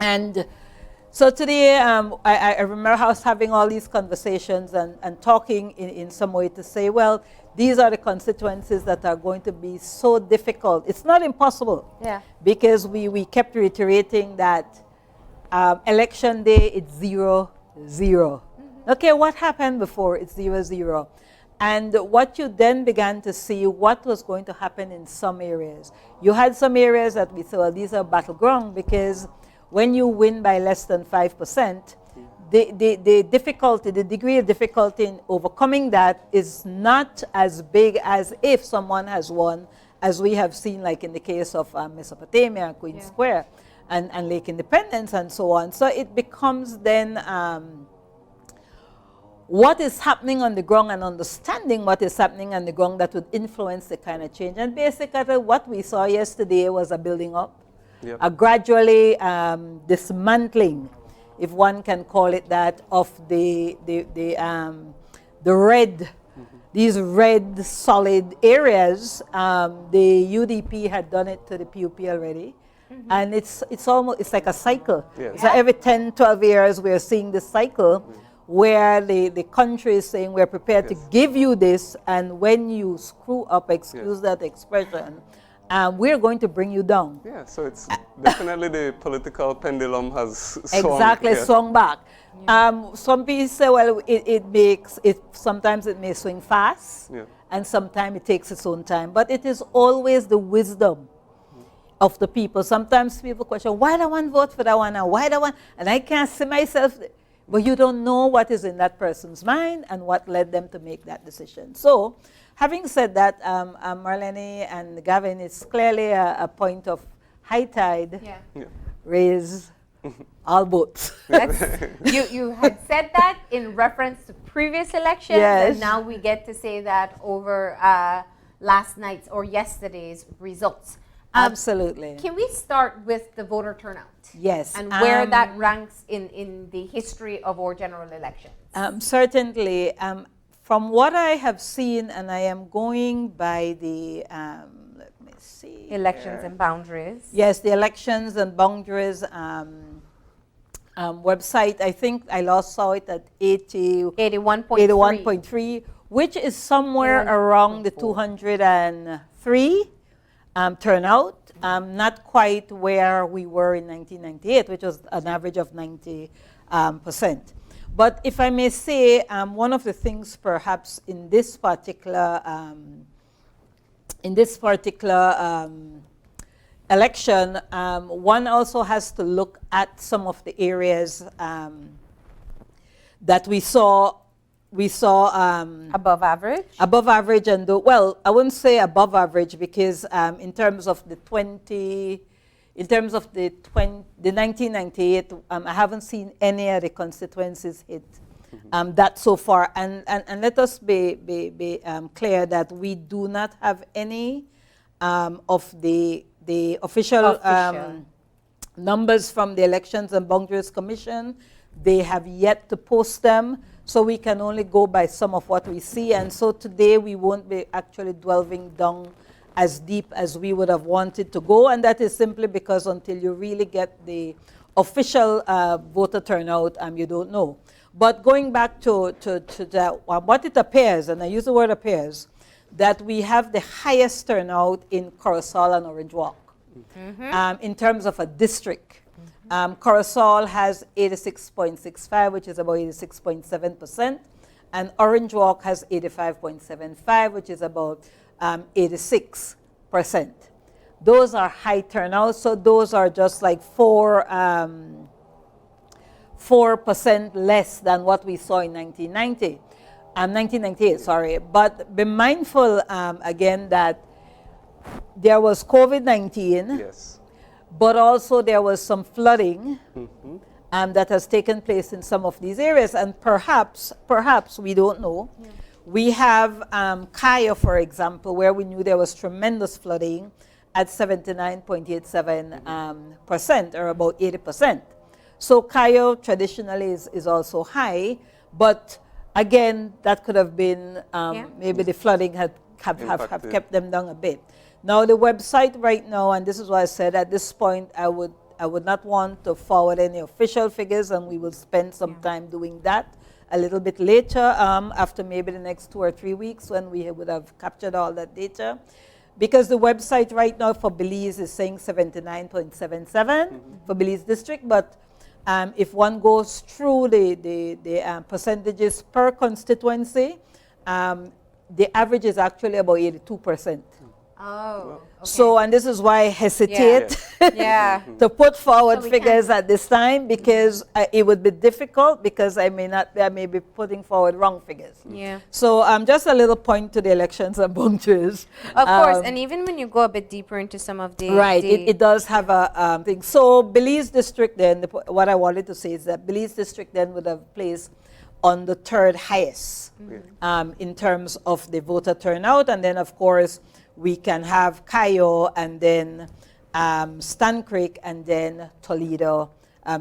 Speaker 17: And so today, I remember I was having all these conversations and talking in some way to say, well, these are the constituencies that are going to be so difficult. It's not impossible, because we kept reiterating that election day, it's 0-0. Okay, what happened before? It's 0-0. And what you then began to see what was going to happen in some areas. You had some areas that we said, well, these are battleground, because when you win by less than 5%, the difficulty, the degree of difficulty in overcoming that is not as big as if someone has won, as we have seen, like in the case of Mesopotamia, Queen Square, and Lake Independence, and so on. So it becomes then what is happening on the ground and understanding what is happening on the ground that would influence the kind of change. And basically what we saw yesterday was a building up, a gradually dismantling, if one can call it that, of the red, these red solid areas. The UDP had done it to the PUP already. And it's like a cycle. So every 10, 12 years we're seeing this cycle where the country is saying we're prepared to give you this, and when you screw up, excuse that expression, we're going to bring you down.
Speaker 1: Yeah, so it's definitely the political pendulum has
Speaker 17: swung back. Some people say, well, sometimes it may swing fast, and sometimes it takes its own time, but it is always the wisdom of the people. Sometimes people question, why do I want to vote for that one, and why do I want, and I can't see myself. But you don't know what is in that person's mind and what led them to make that decision. So, having said that, Marlene and Gavin, it's clearly a point of high tide, raise all boats.
Speaker 2: You had said that in reference to previous elections,
Speaker 17: Yes.
Speaker 2: and now we get to say that over last night's or yesterday's results.
Speaker 17: Absolutely.
Speaker 2: Can we start with the voter turnout?
Speaker 17: Yes.
Speaker 2: And where that ranks in the history of our general elections?
Speaker 17: Certainly. From what I have seen, and I am going by the, let me see.
Speaker 2: Elections and boundaries.
Speaker 17: Yes, the elections and boundaries website. I think I last saw it at 81.3, which is somewhere around the 203 turnout. Not quite where we were in 1998, which was an average of 90%. But if I may say, one of the things perhaps in this particular election, one also has to look at some of the areas that we saw
Speaker 2: above average.
Speaker 17: Above average, and well, I wouldn't say above average because in terms of the 1998, I haven't seen any of the constituencies hit that so far. And let us be clear that we do not have any of the official numbers from the Elections and Boundaries Commission. They have yet to post them, so we can only go by some of what we see. And so today we won't be actually delving down as deep as we would have wanted to go, and that is simply because until you really get the official voter turnout, you don't know. But going back to what it appears, and I use the word appears, that we have the highest turnout in Corozal and Orange Walk in terms of a district. Corozal has 86.65, which is about 86.7%, and Orange Walk has 85.75, which is about 86%. Those are high turnouts, so those are just like 4% less than what we saw in 1998, sorry. But be mindful, again, that there was COVID-19,
Speaker 1: yes,
Speaker 17: but also there was some flooding that has taken place in some of these areas, and perhaps, we don't know. Yeah. We have Cayo, for example, where we knew there was tremendous flooding at 79.87%, or about 80%. So Cayo traditionally is also high, but again, that could have been maybe the flooding have kept them down a bit. Now the website right now, and this is why I said at this point I would not want to forward any official figures, and we will spend some time doing that a little bit later, after maybe the next 2 or 3 weeks when we would have captured all that data. Because the website right now for Belize is saying 79.77 for Belize District, but if one goes through the percentages per constituency, the average is actually about 82%.
Speaker 2: Oh, okay.
Speaker 17: So, and this is why I hesitate to put forward figures at this time, because it would be difficult, because I may be putting forward wrong figures.
Speaker 2: Yeah.
Speaker 17: So just a little point to the elections and boundaries.
Speaker 2: Of course, and even when you go a bit deeper into some of the...
Speaker 17: Right, it does have a thing. So Belize District then, what I wanted to say is that Belize District then would have placed on the third highest in terms of the voter turnout, and then of course, we can have Cayo, and then Stan Creek, and then Toledo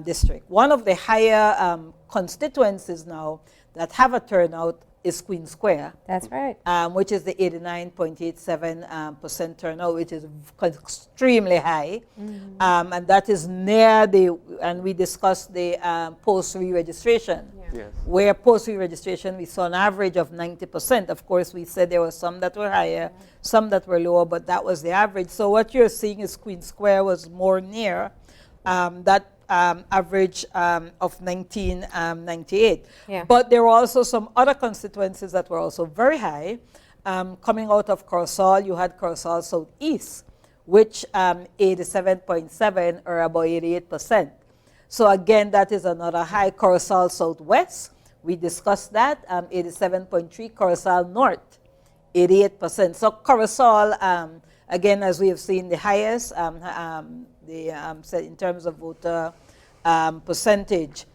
Speaker 17: district. One of the higher constituencies now that have a turnout is Queen Square.
Speaker 2: That's right.
Speaker 17: Which is the 89.87% turnout, which is extremely high. And that is near and we discussed the post-re-registration.
Speaker 1: Yes.
Speaker 17: Where post-re-registration, we saw an average of 90%. Of course, we said there were some that were higher, some that were lower, but that was the average. So what you're seeing is Queen Square was more near that average of 1998. But there were also some other constituencies that were also very high. Coming out of Corozal, you had Corozal Southeast, which 87.7 or about 88%. So again, that is another high. Corozal Southwest, we discussed that, 87.3. Corozal North, 88%. So Corozal, again, as we have seen, the highest in terms of voter percentage.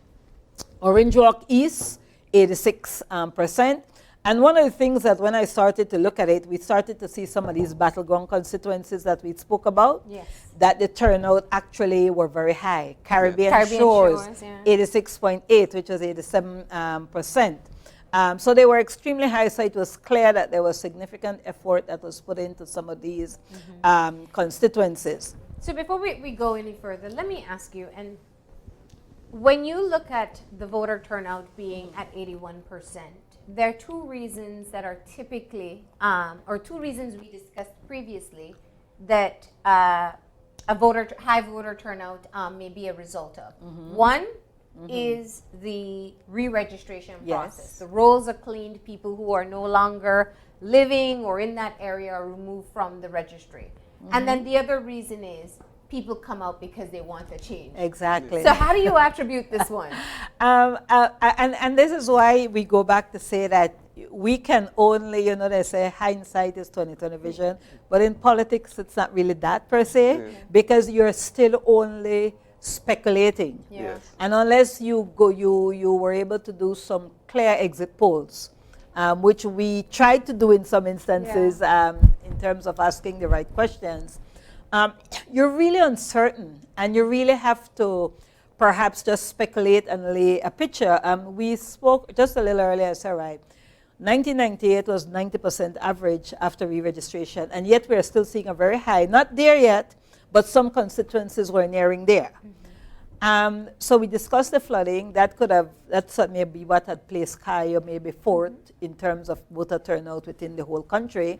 Speaker 17: Orange Walk East 86%. And one of the things that when I started to look at it, we started to see some of these battleground constituencies that we spoke about,
Speaker 2: yes,
Speaker 17: that the turnout actually were very high. Caribbean Shores, yeah. 86.8, which was 87%. So they were extremely high, so it was clear that there was significant effort that was put into some of these constituencies.
Speaker 2: So before we go any further, let me ask you, and when you look at the voter turnout being at 81%, there are two reasons that are typically, or two reasons we discussed previously that high voter turnout may be a result of. One is the re-registration process. The rolls are cleaned, people who are no longer living or in that area are removed from the registry. And then the other reason is people come out because they want a change.
Speaker 17: Exactly.
Speaker 2: So how do you attribute this one?
Speaker 17: And this is why we go back to say that we can only, you know, they say hindsight is 20/20 vision, but in politics it's not really that per se, because you're still only speculating.
Speaker 2: Yes.
Speaker 17: And unless you were able to do some clear exit polls, which we tried to do in some instances in terms of asking the right questions, you're really uncertain, and you really have to perhaps just speculate and lay a picture. We spoke just a little earlier, so right. 1998 was 90% average after re-registration, and yet we're still seeing a very high, not there yet, but some constituencies were nearing there. So we discussed the flooding. That's maybe what had placed Cayo maybe fourth in terms of voter turnout within the whole country.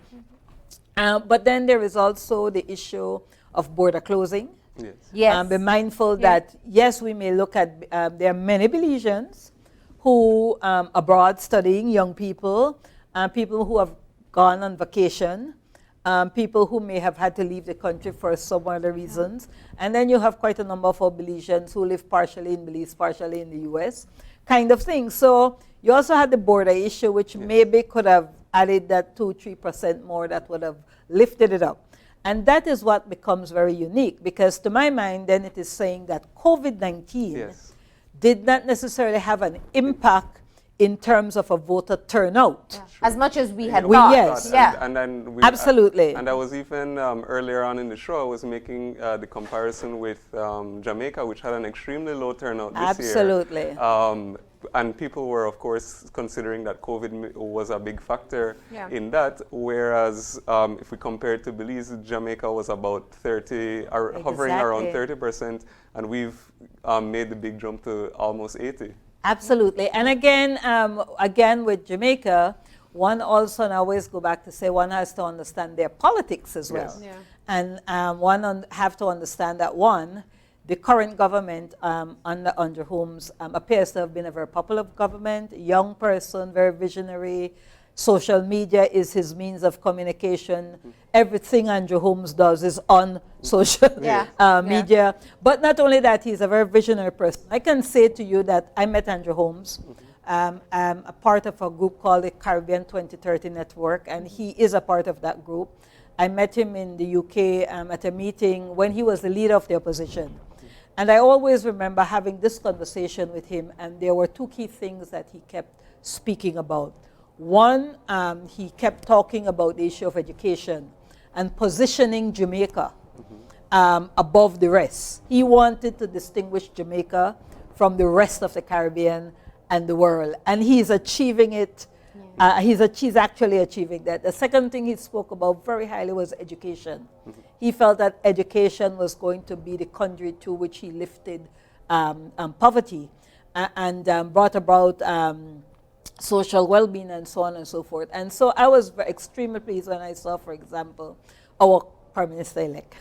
Speaker 17: But then there is also the issue of border closing.
Speaker 1: Yes.
Speaker 2: Yes.
Speaker 17: Be mindful that, yes, we may look at, there are many Belizeans who abroad studying, young people, people who have gone on vacation, people who may have had to leave the country for some other reasons. And then you have quite a number of our Belizeans who live partially in Belize, partially in the US, kind of thing. So you also had the border issue, which maybe could have added that 2-3% more that would have lifted it up. And that is what becomes very unique, because to my mind, then it is saying that COVID-19 did not necessarily have an impact in terms of a voter turnout.
Speaker 2: As much as we had thought.
Speaker 17: Yes.
Speaker 1: And then
Speaker 17: Absolutely.
Speaker 1: And I was even earlier on in the show, I was making the comparison with Jamaica, which had an extremely low turnout this year.
Speaker 17: Absolutely.
Speaker 1: And people were, of course, considering that COVID was a big factor in that, whereas if we compare it to Belize, Jamaica was about 30, hovering around 30%, and we've made the big jump to almost 80.
Speaker 17: Absolutely. And again with Jamaica, one also, and I always go back to say, one has to understand their politics as well.
Speaker 2: Yes.
Speaker 17: And one have to understand that the current government under Holmes appears to have been a very popular government, young person, very visionary. Social media is his means of communication. Everything Andrew Holmes does is on social media. But not only that, he's a very visionary person. I can say to you that I met Andrew Holmes. I'm a part of a group called the Caribbean 2030 Network, and he is a part of that group. I met him in the UK at a meeting when he was the leader of the opposition. And I always remember having this conversation with him, and there were two key things that he kept speaking about. One, he kept talking about the issue of education and positioning Jamaica above the rest. He wanted to distinguish Jamaica from the rest of the Caribbean and the world, and he's achieving it. He's actually achieving that. The second thing he spoke about very highly was education. He felt that education was going to be the conduit to which he lifted poverty and brought about social well-being and so on and so forth. And so I was extremely pleased when I saw, for example, our Prime Minister-elect.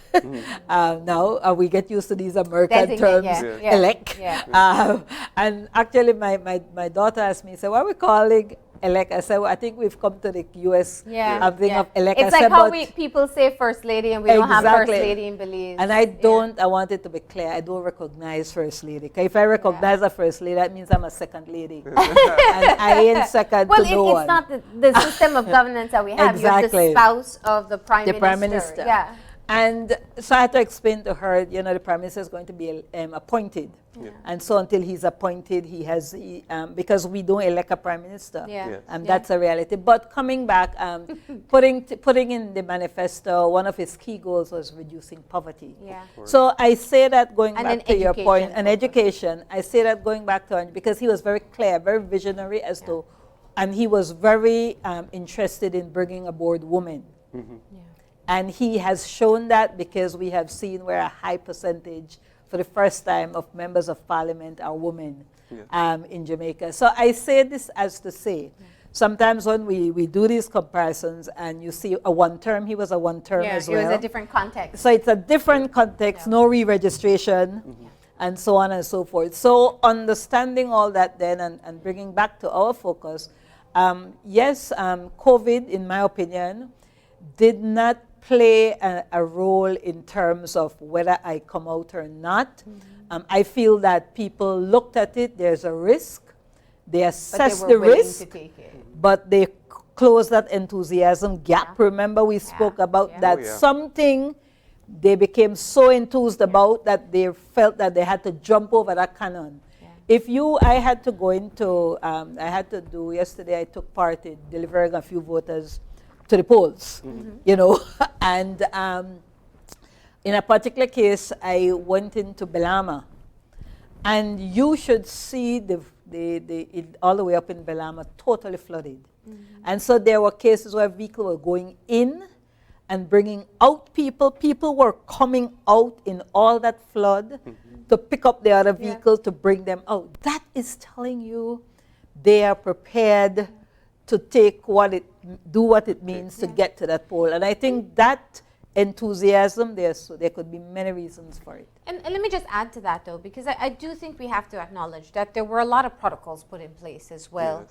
Speaker 17: Now we get used to these American terms, elect. And actually my daughter asked me, so what are we calling elect? I said, well, I think we've come to the U.S. thing of elect.
Speaker 2: It's like how people say First Lady, and we don't have First Lady in Belize.
Speaker 17: And I want it to be clear, I don't recognize First Lady. If I recognize a First Lady, that means I'm a Second Lady. And I ain't second to no one.
Speaker 2: Well, it's not the system of governance that we have.
Speaker 17: Exactly.
Speaker 2: You're the spouse of the Prime Minister.
Speaker 17: Yeah. And so I had to explain to her, you know, the Prime Minister is going to be appointed.
Speaker 1: Yeah.
Speaker 17: And so until he's appointed, he has, because we don't elect a Prime Minister.
Speaker 2: Yeah. Yes.
Speaker 17: That's a reality. But coming back, putting in the manifesto, one of his key goals was reducing poverty.
Speaker 2: Yeah.
Speaker 17: So I say that going
Speaker 2: And
Speaker 17: back
Speaker 2: then
Speaker 17: to your point,
Speaker 2: education
Speaker 17: and education, I say that going back to him because he was very clear, very visionary as to, and he was very interested in bringing aboard women. And he has shown that because we have seen where a high percentage, for the first time, of members of parliament are women in Jamaica. So I say this as to say, sometimes when we do these comparisons and you see a one term, he was a one term as well.
Speaker 2: It was a different context.
Speaker 17: So it's a different context, no re-registration, and so on and so forth. So understanding all that then and bringing back to our focus, yes, COVID, in my opinion, did not play a role in terms of whether I come out or not. I feel that people looked at it, there's a risk, they assessed the risk, but they closed that enthusiasm gap. Remember we spoke about that something they became so enthused about that they felt that they had to jump over that cannon. I had to go into, yesterday I took part in delivering a few voters to the polls, you know, and in a particular case, I went into Belama, and you should see all the way up in Belama totally flooded. And so there were cases where vehicles were going in and bringing out people. People were coming out in all that flood to pick up the other vehicle to bring them out. That is telling you they are prepared to do what it means to get to that poll. And I think that enthusiasm, there could be many reasons for it.
Speaker 2: And let me just add to that, though, because I do think we have to acknowledge that there were a lot of protocols put in place as well.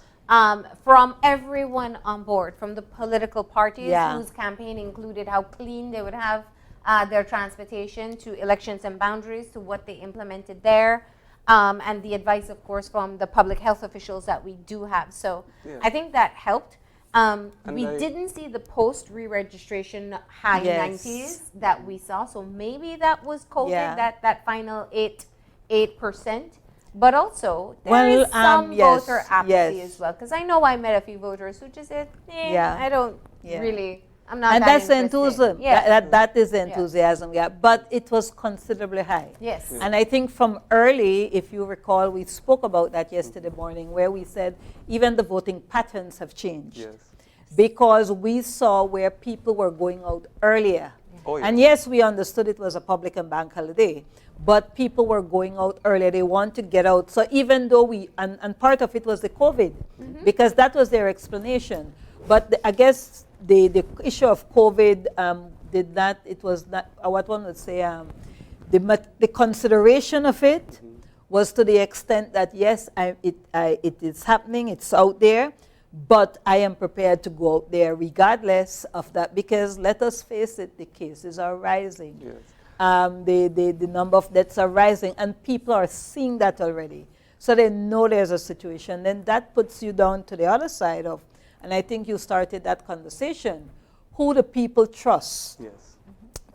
Speaker 2: From everyone on board, from the political parties whose campaign included how clean they would have their transportation, to elections and boundaries, to what they implemented there. And the advice, of course, from the public health officials that we do have. So I think that helped. We didn't see the post re-registration high 90s that we saw. So maybe that was COVID, that final 8%. But also, there is some voter apathy as well. Because I know I met a few voters who just said, I don't really... I'm not
Speaker 17: and
Speaker 2: that
Speaker 17: that's enthusiasm. That is enthusiasm, But it was considerably high.
Speaker 2: Yes.
Speaker 17: And I think from early, if you recall, we spoke about that yesterday morning, where we said even the voting patterns have changed. Because we saw where people were going out earlier. And yes, we understood it was a public and bank holiday, but people were going out earlier. They want to get out. So even though and part of it was the COVID, because that was their explanation. But I guess the issue of COVID it was not, what one would say, the consideration of it was to the extent that, yes, it is happening, it's out there, but I am prepared to go out there regardless of that, because let us face it, the cases are rising. The number of deaths are rising, and people are seeing that already. So they know there's a situation. Then that puts you down to the other side of, and I think you started that conversation, who the people trust.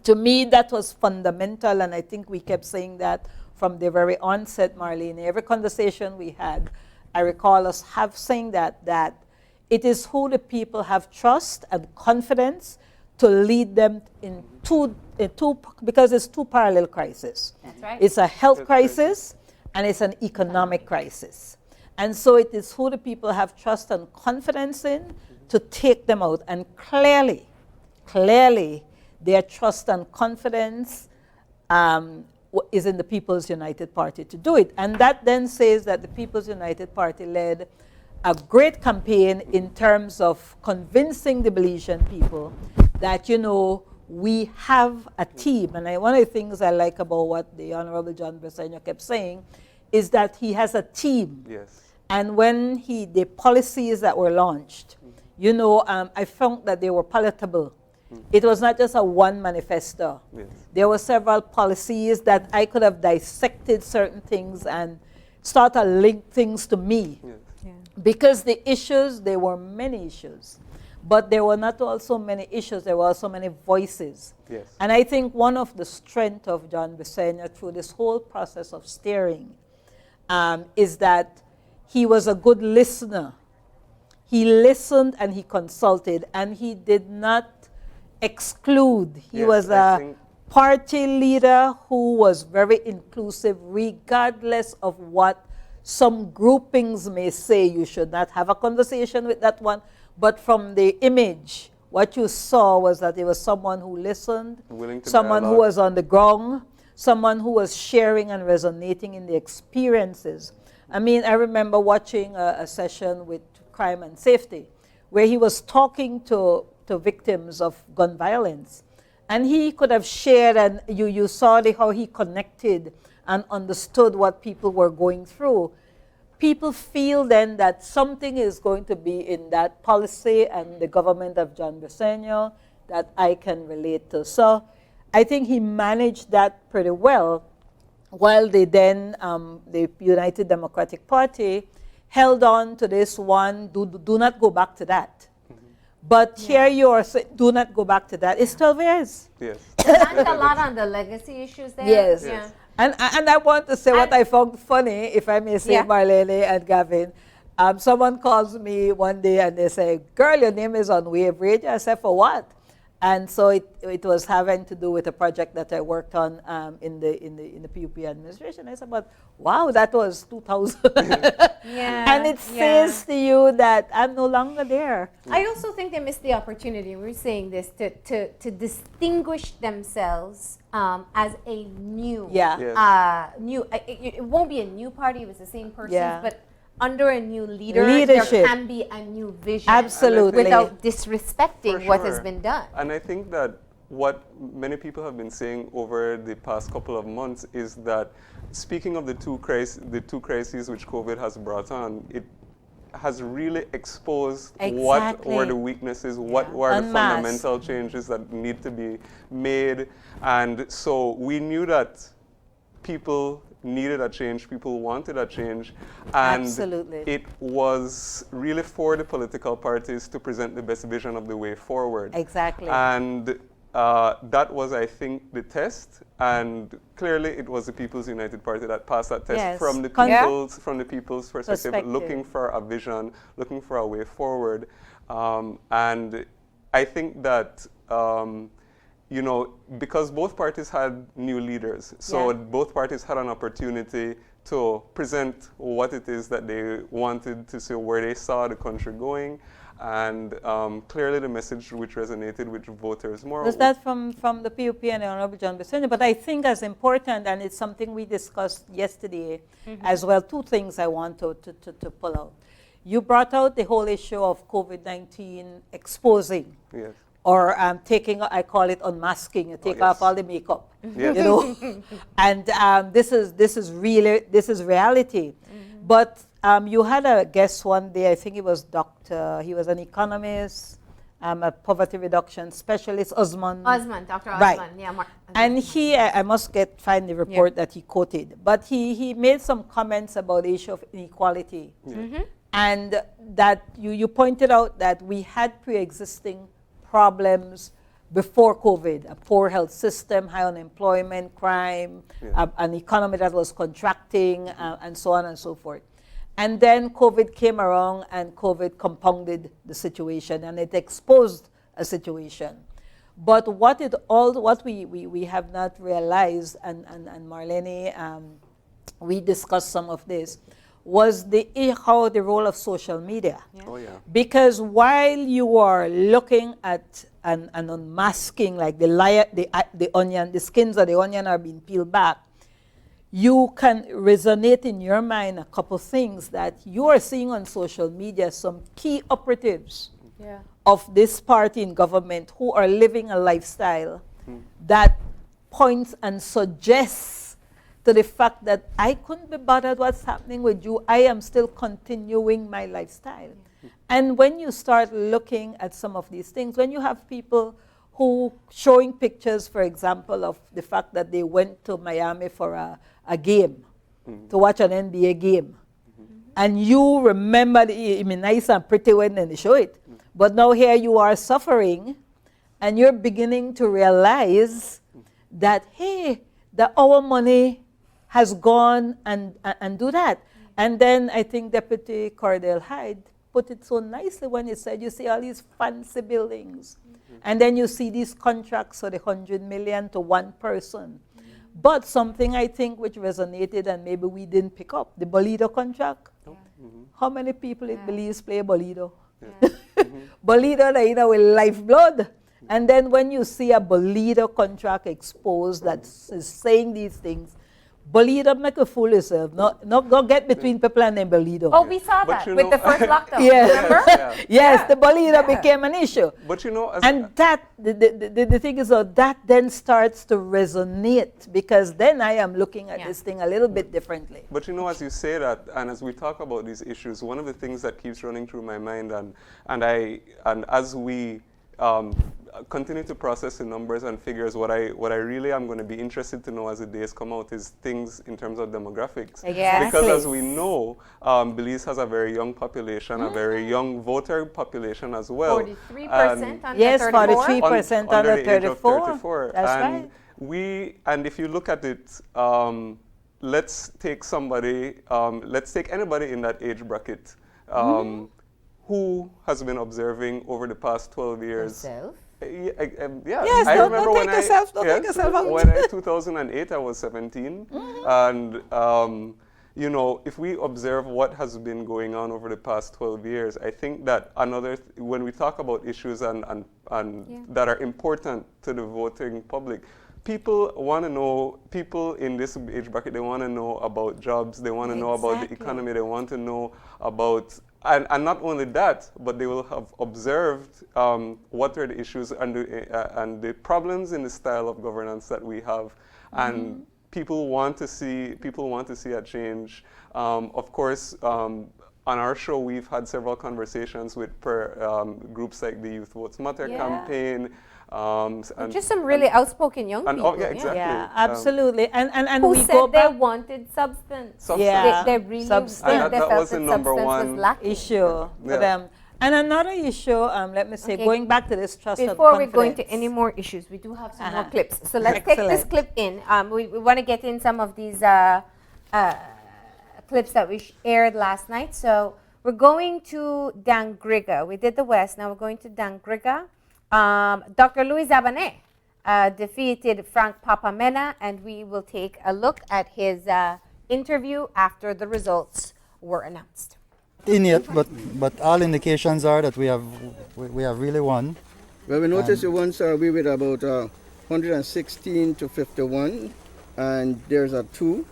Speaker 17: To me, that was fundamental, and I think we kept saying that from the very onset, Marlene. Every conversation we had, I recall us saying that it is who the people have trust and confidence to lead them in because it's two parallel crises.
Speaker 2: That's right.
Speaker 17: It's a health crisis and it's an economic crisis. And so it is who the people have trust and confidence in to take them out. And clearly, their trust and confidence is in the People's United Party to do it. And that then says that the People's United Party led a great campaign in terms of convincing the Belizean people that, you know, we have a team. And one of the things I like about what the Honorable John Bresenio kept saying is that he has a team. And when the policies that were launched, you know, I found that they were palatable. It was not just a one manifesto. There were several policies that I could have dissected certain things and start to link things to me. Because the issues, there were many issues. But there were not also many issues, there were also many voices.
Speaker 1: Yes.
Speaker 17: And I think one of the strengths of John Briceño through this whole process of steering is that he was a good listener. He listened and he consulted, and he did not exclude. He was a party leader who was very inclusive, regardless of what some groupings may say. You should not have a conversation with that one. But from the image, what you saw was that there was someone who listened, someone who was on the ground, someone who was sharing and resonating in the experiences. I mean, I remember watching a session with Crime and Safety, where he was talking to victims of gun violence. And he could have shared, and you saw how he connected and understood what people were going through. People feel then that something is going to be in that policy and the government of John Briceño that I can relate to. So I think he managed that pretty well, while they then, the United Democratic Party, held on to this one, do not go back to that. But here you are saying, do not go back to that. It's 12 years.
Speaker 1: Yes.
Speaker 2: That's a lot on the legacy issues there.
Speaker 17: Yes.
Speaker 2: Yeah.
Speaker 17: And I want to say what I found funny, if I may say, Marlene and Gavin. Someone calls me one day and they say, girl, your name is on Wave Radio. I said, for what? And so it was having to do with a project that I worked on in the PUP administration. I said, but wow, that was 2000. And it says to you that I'm no longer there.
Speaker 2: I also think they missed the opportunity, we were saying this, to distinguish themselves as a new, it won't be a new party, it was the same person, but under a new leadership, there can be a new vision.
Speaker 17: Absolutely.
Speaker 2: Without disrespecting what has been done.
Speaker 1: And I think that what many people have been saying over the past couple of months is that, speaking of the two crises which COVID has brought on, it has really exposed what were the weaknesses, what were the fundamental changes that need to be made. And so we knew that people needed a change, people wanted a change, and it was really for the political parties to present the best vision of the way forward.
Speaker 17: Exactly.
Speaker 1: And that was, I think, the test, and clearly it was the People's United Party that passed that test from the people's perspective, looking for a vision, looking for a way forward. And I think that you know, because both parties had new leaders, so both parties had an opportunity to present what it is that they wanted to see, where they saw the country going, and clearly the message which resonated with voters more.
Speaker 17: Was that from the PUP and the Honorable John Briceño? But I think as important, and it's something we discussed yesterday as well, two things I want to pull out. You brought out the whole issue of COVID-19 exposing.
Speaker 1: Yes.
Speaker 17: Or taking, I call it unmasking. You take off all the makeup, you know. And this is reality. But you had a guest one day. I think it was he was an economist, a poverty reduction specialist, Osman.
Speaker 2: Dr. Osman.
Speaker 17: Right.
Speaker 2: Yeah.
Speaker 17: And he, I must find the report that he quoted. But he made some comments about the issue of inequality, and that you pointed out that we had pre-existing problems before COVID, a poor health system, high unemployment, crime, an economy that was contracting, and so on and so forth. And then COVID came around and COVID compounded the situation and it exposed a situation. But what we have not realized, and Marlene, we discussed some of this, was the role of social media. Because while you are looking at an unmasking, like the onion, the skins of the onion are being peeled back, you can resonate in your mind a couple things that you are seeing on social media, some key operatives of this party in government who are living a lifestyle that points and suggests to the fact that I couldn't be bothered what's happening with you. I am still continuing my lifestyle. And when you start looking at some of these things, when you have people who showing pictures, for example, of the fact that they went to Miami for a game, to watch an NBA game, And you remember, I mean, nice and pretty when they show it. But now here you are suffering, and you're beginning to realize that, hey, our money has gone and do that. And then I think Deputy Cordell Hyde put it so nicely when he said, you see all these fancy buildings, and then you see these contracts for the 100 million to one person. But something I think which resonated and maybe we didn't pick up, the Bolido contract. How many people in Belize play Bolido? Bolido, you know, with lifeblood. And then when you see a Bolido contract exposed that is saying these things, Bolido make a fool yourself. Not go get between people and then Bolido.
Speaker 2: Oh, we saw that with the first lockdown.
Speaker 17: Yes.
Speaker 2: Remember?
Speaker 17: Yes, the Bolido became an issue.
Speaker 1: But you know,
Speaker 17: and that the thing is that then starts to resonate, because then I am looking at this thing a little bit differently.
Speaker 1: But you know, as you say that, and as we talk about these issues, one of the things that keeps running through my mind, and as we continue to process the numbers and figures, what I really am going to be interested to know as the days come out is things in terms of demographics.
Speaker 2: Exactly.
Speaker 1: Because as we know, Belize has a very young population, a very young voter population as well.
Speaker 2: 43% under
Speaker 17: yes,
Speaker 2: 34.
Speaker 17: 43% under
Speaker 1: the age of
Speaker 17: 34. That's
Speaker 1: and
Speaker 17: right.
Speaker 1: And if you look at it, let's take somebody, let's take anybody in that age bracket who has been observing over the past 12 years.
Speaker 2: Yourself?
Speaker 17: Yes,
Speaker 1: I remember
Speaker 17: don't take yourself out.
Speaker 1: when in 2008 I was 17, and you know, if we observe what has been going on over the past 12 years, I think that when we talk about issues and that are important to the voting public, people want to know, people in this age bracket, they want to know about jobs, they want to know about the economy, they want to know about, and not only that, but they will have observed what are the issues and the problems in the style of governance that we have, and people want to see a change. Of course, on our show, we've had several conversations with groups like the Youth Votes Matter campaign. And
Speaker 2: just some really outspoken young people.
Speaker 1: Yeah, exactly.
Speaker 17: Yeah, absolutely. And
Speaker 2: who
Speaker 17: we
Speaker 2: said
Speaker 17: go
Speaker 2: they
Speaker 17: back
Speaker 2: wanted substance.
Speaker 17: Yeah,
Speaker 2: they really
Speaker 17: substance.
Speaker 2: they
Speaker 1: that
Speaker 2: felt
Speaker 1: was the
Speaker 2: that
Speaker 1: number
Speaker 2: substance
Speaker 1: one
Speaker 2: was lacking.
Speaker 17: issue for them. And another issue, let me say, going back to this trust and
Speaker 2: before we
Speaker 17: confidence.
Speaker 2: go into any more issues, we do have some more clips. So let's take this clip in. We want to get in some of these clips that we aired last night. So we're going to Dangriga. We did the West. Now we're going to Dangriga. Dr. Louis Zabané defeated Frank Papamena, and we will take a look at his interview after the results were announced.
Speaker 18: In yet, but all indications are that we have really won.
Speaker 19: Well, we noticed you won, sir, we with about 116 to 51, and there's a 2.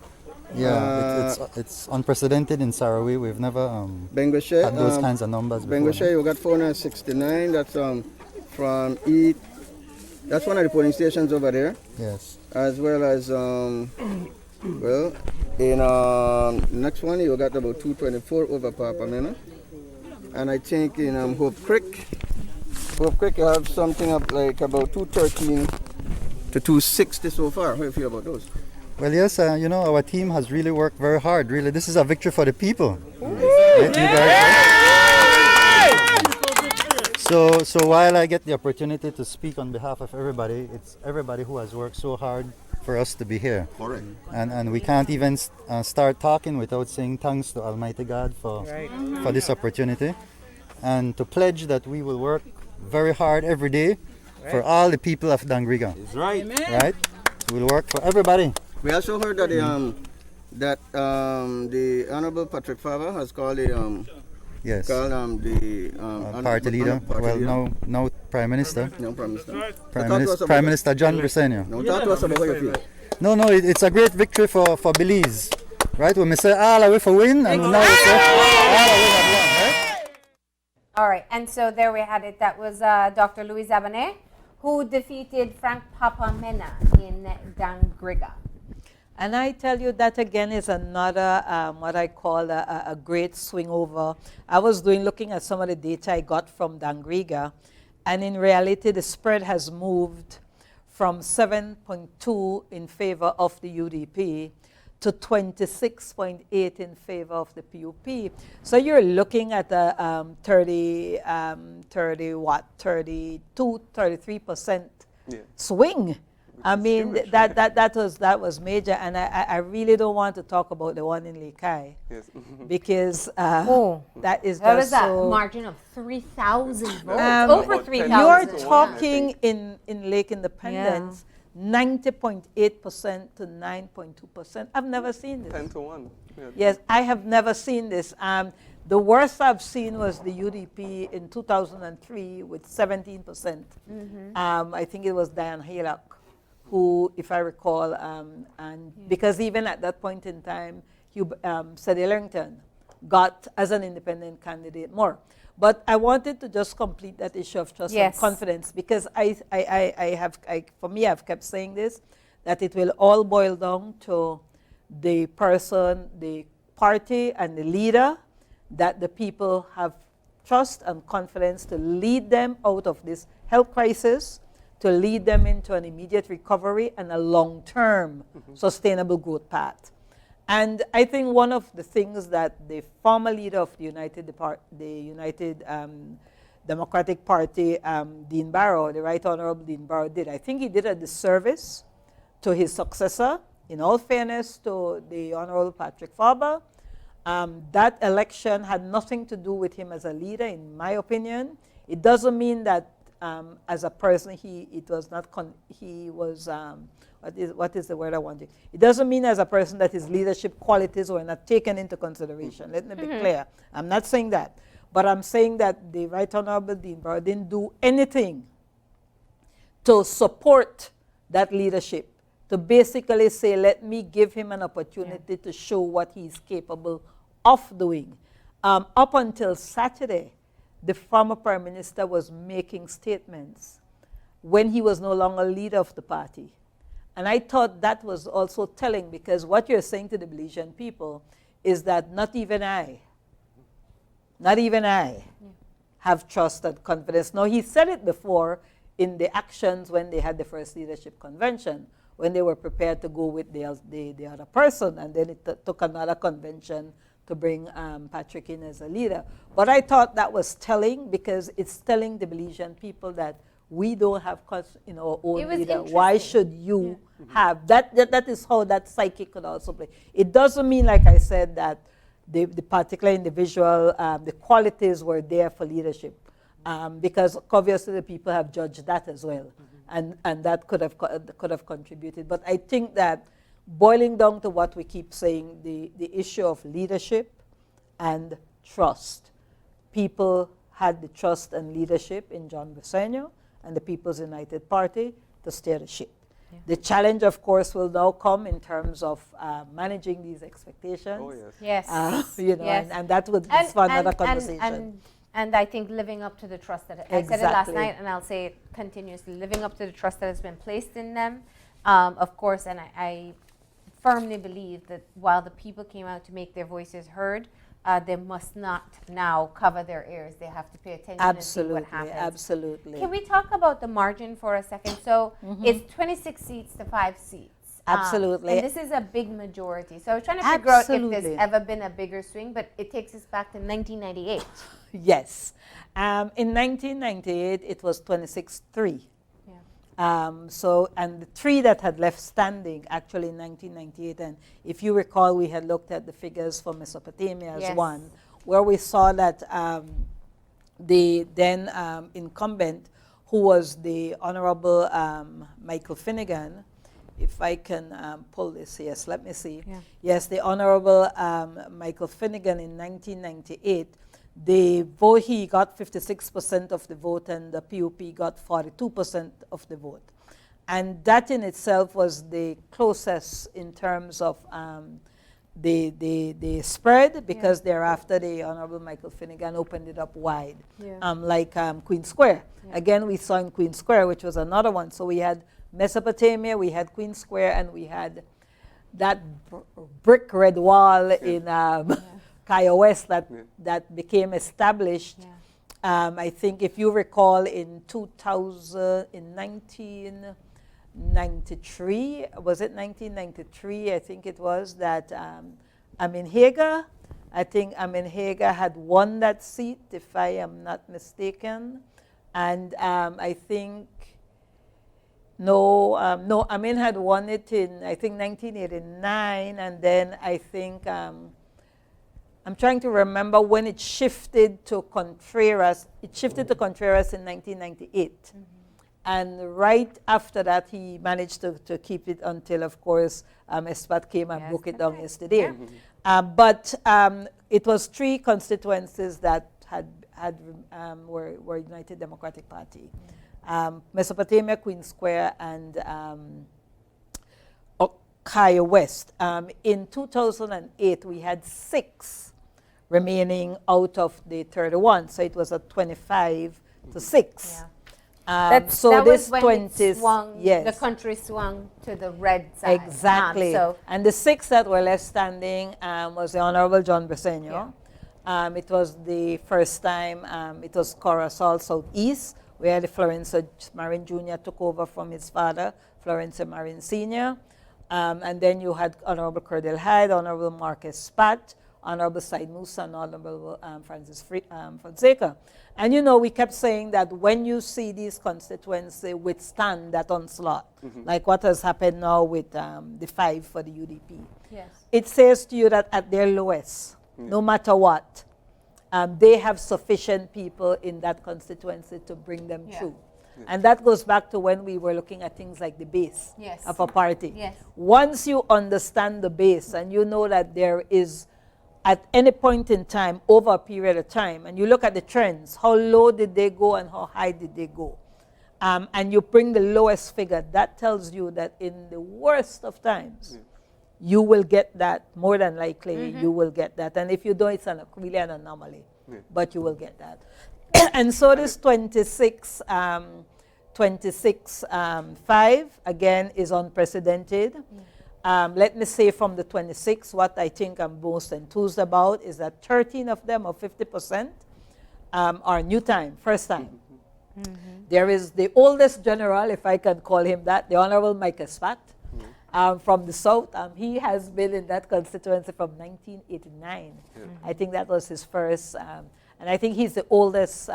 Speaker 18: Yeah, it's unprecedented in Sarawak. We've never had those kinds of numbers before.
Speaker 19: Bengweshe, you got 469. That's from E. That's one of the polling stations over there.
Speaker 18: Yes.
Speaker 19: As well as well, in next one you got about 224 over Papamena, and I think in Hope Creek you have something up like about 213 to 260 so far. How do you feel about those?
Speaker 18: Well, yes, you know, our team has really worked very hard. Really, this is a victory for the people. Right, you guys? So while I get the opportunity to speak on behalf of everybody, it's everybody who has worked so hard for us to be here.
Speaker 19: Correct.
Speaker 18: And we can't even start talking without saying thanks to Almighty God for this opportunity, and to pledge that we will work very hard every day for all the people of Dangriga.
Speaker 19: That's right.
Speaker 18: Right? We'll work for everybody.
Speaker 19: We also heard that the Honorable Patrick Faber has called the
Speaker 18: yes.
Speaker 19: The
Speaker 18: party leader. Well, now Prime Minister.
Speaker 19: No, Prime Minister.
Speaker 18: Prime Minister John Briceño.
Speaker 19: Now talk to us about how you feel.
Speaker 18: No, it's a great victory for Belize, right? When we say all away for win, and now we say all away for win, right?
Speaker 2: All right, and so there we had it. That was Dr. Louis Zabané, who defeated Frank Papamena in Dangriga.
Speaker 17: And I tell you, that again is another what I call a great swing over. I was looking at some of the data I got from Dangriga, and in reality the spread has moved from 7.2 in favor of the UDP to 26.8 in favor of the PUP. So you're looking at a 33% swing. I mean, that was major, and I really don't want to talk about the one in Lekai, because that is
Speaker 2: What
Speaker 17: just
Speaker 2: is that?
Speaker 17: so
Speaker 2: Margin of 3,000 votes, over 3,000.
Speaker 17: You're talking in Lake Independence, 90.8% to 9.2%. I've never seen this.
Speaker 1: 10 to 1.
Speaker 17: Yes, I have never seen this. The worst I've seen was the UDP in 2003 with 17%. I think it was Diane Haylock, who, if I recall, because even at that point in time, Sadie Ellington got, as an independent candidate, more. But I wanted to just complete that issue of trust and confidence, because for me, I've kept saying this, that it will all boil down to the person, the party, and the leader, that the people have trust and confidence to lead them out of this health crisis, to lead them into an immediate recovery and a long-term sustainable growth path. And I think one of the things that the former leader of the United Democratic Party, Dean Barrow, the Right Honorable Dean Barrow, did, I think he did a disservice to his successor. In all fairness to the Honorable Patrick Farber, that election had nothing to do with him as a leader, in my opinion. It doesn't mean that as a person, what is the word I wanted? It doesn't mean as a person that his leadership qualities were not taken into consideration. Let me be clear. I'm not saying that. But I'm saying that the Right Honorable Dean Barrow didn't do anything to support that leadership, to basically say, let me give him an opportunity to show what he's capable of doing. Up until Saturday, the former Prime Minister was making statements when he was no longer leader of the party. And I thought that was also telling, because what you're saying to the Belizean people is that not even I have trust and confidence. Now, he said it before in the actions when they had the first leadership convention, when they were prepared to go with the other person, and then it took another convention to bring Patrick in as a leader. But I thought that was telling, because it's telling the Belizean people that we don't have our own leader. Why should you have? That is how that psyche could also play. It doesn't mean, like I said, that the particular individual, the qualities were there for leadership, because obviously the people have judged that as well, and that could have contributed. But I think that boiling down to what we keep saying, the issue of leadership and trust. People had the trust and leadership in John Briceño and the People's United Party to steer the ship. Yeah. The challenge, of course, will now come in terms of managing these expectations.
Speaker 1: Oh, yes.
Speaker 2: Yes.
Speaker 17: Yes. And that would be for another conversation.
Speaker 2: And I think living up to the trust that I said it last night, and I'll say it continuously, living up to the trust that has been placed in them, of course, and I firmly believe that while the people came out to make their voices heard, they must not now cover their ears. They have to pay attention and see what happens.
Speaker 17: Absolutely.
Speaker 2: Can we talk about the margin for a second? So it's 26 seats to 5 seats.
Speaker 17: Absolutely.
Speaker 2: And this is a big majority. So I was trying to figure out if there's ever been a bigger swing, but it takes us back to 1998.
Speaker 17: Yes. In 1998, it was 26-3. And the 3 that had left standing actually in 1998, and if you recall, we had looked at the figures for Mesopotamia as one, where we saw that the then incumbent, who was the Honorable Michael Finnegan, if I can pull this, yes, let me see. Yeah. Yes, the Honorable Michael Finnegan in 1998, the vote, he got 56% of the vote, and the PUP got 42% of the vote. And that in itself was the closest in terms of the spread, because thereafter the Honorable Michael Finnegan opened it up wide, like Queen Square. Yeah. Again, we saw in Queen Square, which was another one. So we had Mesopotamia, we had Queen Square, and we had that brick red wall in Kaya West that became established. I think if you recall in 93, was it 1993? I think it was that Amin Hager, I think Amin Hager had won that seat, if I am not mistaken. And I think, no, Amin had won it in, I think, 1989. And then I think, I'm trying to remember when it shifted to Contreras. It shifted to Contreras in 1998. Mm-hmm. And right after that, he managed to keep it until, of course, Espat came and broke it down yesterday. Yeah. But it was 3 constituencies that were United Democratic Party. Mesopotamia, Queen Square, and Okaya West. In 2008, we had 6 remaining out of the 31, so it was a 25 to 6. Yeah.
Speaker 2: So that this was when it swung, yes, the country swung to the red side.
Speaker 17: Exactly. And the 6 that were left standing was the Honorable John Briceño. Yeah. It was the first time, it was Coruscant Southeast, where the Florence Marin Jr. took over from his father, Florence Marin Sr. And then you had Honorable Cordell Hyde, Honorable Marcus Spat, Honorable Said Musa, and Honorable Francis Fonseca. And you know, we kept saying that when you see these constituencies withstand that onslaught, like what has happened now with the 5 for the UDP, yes, it says to you that at their lowest, no matter what, they have sufficient people in that constituency to bring them through. And that goes back to when we were looking at things like the base of a party. Yes. Once you understand the base and you know that there is, at any point in time, over a period of time, and you look at the trends, how low did they go and how high did they go? And you bring the lowest figure, that tells you that in the worst of times, you will get that, more than likely, you will get that. And if you don't, it's really an anomaly, but you will get that. And so this 26, 5, again, is unprecedented. Let me say from the 26, what I think I'm most enthused about is that 13 of them, or 50%, are new time, first time. There is the oldest general, if I can call him that, the Honorable Micah Spat, from the South. He has been in that constituency from 1989. I think that was his first, and I think he's the oldest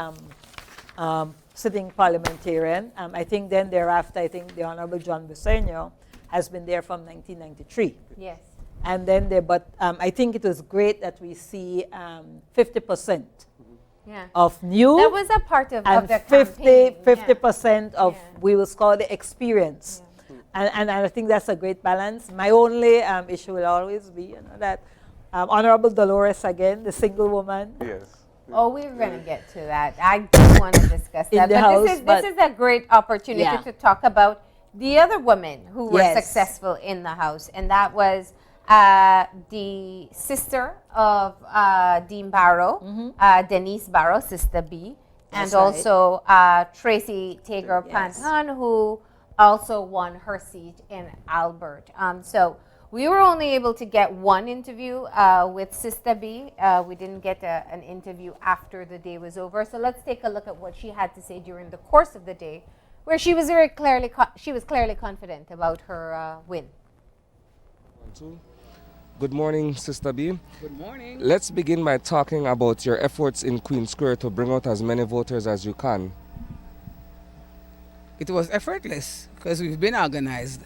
Speaker 17: sitting parliamentarian. I think then thereafter, I think the Honorable John Briceño has been there from 1993. Yes. And then but I think it was great that we see 50% of new.
Speaker 2: That was a part of the
Speaker 17: 50% of, we will call the experience. And I think that's a great balance. My only issue will always be, that Honorable Dolores, again, the single woman.
Speaker 1: Yes.
Speaker 2: Oh, we're going to get to that. I do want to discuss that. But this is a great opportunity to talk about the other women who were successful in the House, and that was the sister of Dean Barrow, Denise Barrow, Sister B, and also Tracy Tager Panton, who also won her seat in Albert. So we were only able to get one interview with Sister B. We didn't get an interview after the day was over. So let's take a look at what she had to say during the course of the day, where she was very clearly confident about her win.
Speaker 20: Good morning, Sister B.
Speaker 21: Good morning.
Speaker 20: Let's begin by talking about your efforts in Queen Square to bring out as many voters as you can.
Speaker 21: It was effortless because we've been organized.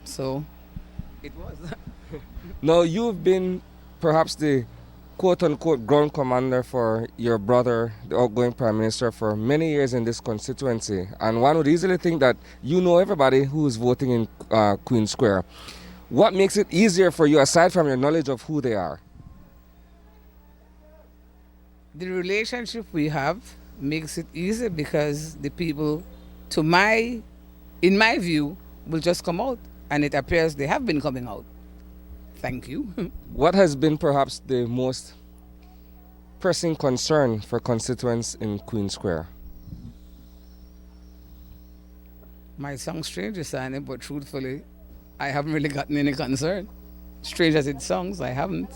Speaker 21: So it was.
Speaker 20: Now, you've been perhaps the quote-unquote ground commander for your brother, the outgoing Prime Minister, for many years in this constituency. And one would easily think that you know everybody who is voting in Queen Square. What makes it easier for you, aside from your knowledge of who they are?
Speaker 21: The relationship we have makes it easy because the people, in my view, will just come out. And it appears they have been coming out. Thank you.
Speaker 20: What has been perhaps the most pressing concern for constituents in Queen Square?
Speaker 21: Might sound strange to say, but truthfully, I haven't really gotten any concern. Strange as it sounds, I haven't.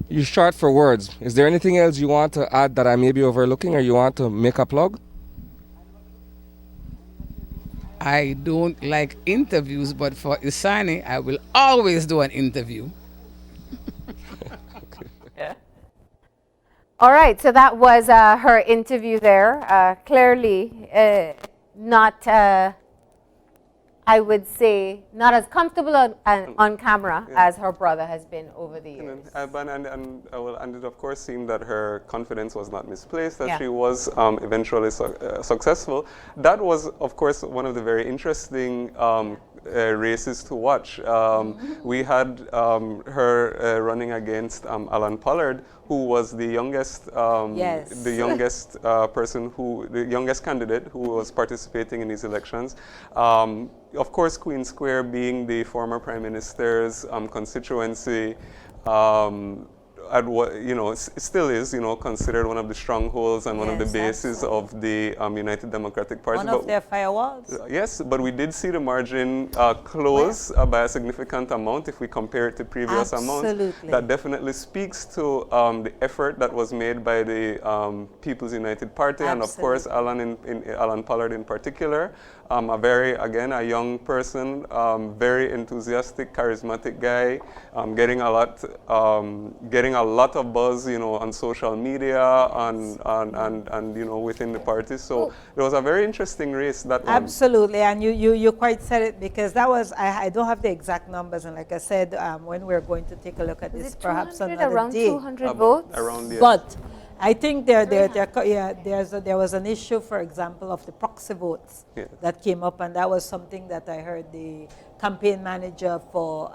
Speaker 20: You're short for words. Is there anything else you want to add that I may be overlooking or you want to make a plug?
Speaker 21: I don't like interviews, but for Isani, I will always do an interview.
Speaker 2: All right, so that was her interview there. Clearly, not, I would say, not as comfortable on camera as her brother has been over the years.
Speaker 1: And it of course seemed that her confidence was not misplaced, that she was eventually successful. That was, of course, one of the very interesting races to watch. We had her running against Alan Pollard, who was the youngest, the youngest candidate who was participating in these elections. Of course, Queen Square being the former Prime Minister's constituency, at what it still is, considered one of the strongholds and one of the bases of the United Democratic Party.
Speaker 17: One of their firewalls.
Speaker 1: Yes, but we did see the margin close by a significant amount if we compare it to previous amounts. That definitely speaks to the effort that was made by the People's United Party and of course Alan Pollard in particular. A young person, very enthusiastic, charismatic guy, getting a lot of buzz, on social media and within the party. So it was a very interesting race. That one.
Speaker 17: Absolutely, and you quite said it, because that was I don't have the exact numbers, and like I said, when we're going to take a look at this, perhaps another
Speaker 2: around
Speaker 17: day.
Speaker 2: 200 votes.
Speaker 17: But I think there was an issue, for example, of the proxy votes that came up, and that was something that I heard the campaign manager for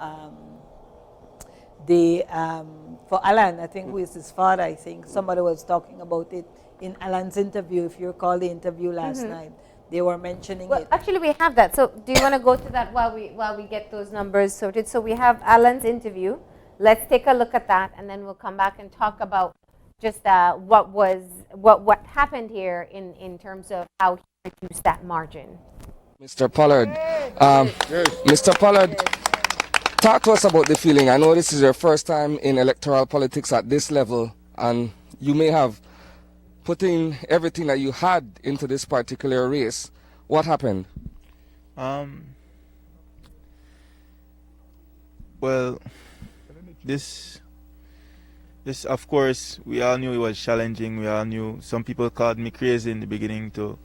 Speaker 17: Alan, I think, who is his father, I think. Somebody was talking about it in Alan's interview, if you recall the interview last night. They were mentioning it.
Speaker 2: Actually, we have that. So do you want to go to that while we get those numbers sorted? So we have Alan's interview. Let's take a look at that, and then we'll come back and talk about just what happened here in terms of how he reduced that margin.
Speaker 20: Mr. Pollard, Mr. Pollard, talk to us about the feeling. I know this is your first time in electoral politics at this level, and you may have put in everything that you had into this particular race. What happened?
Speaker 6: Well, this, of course, we all knew it was challenging. We all knew. Some people called me crazy in the beginning to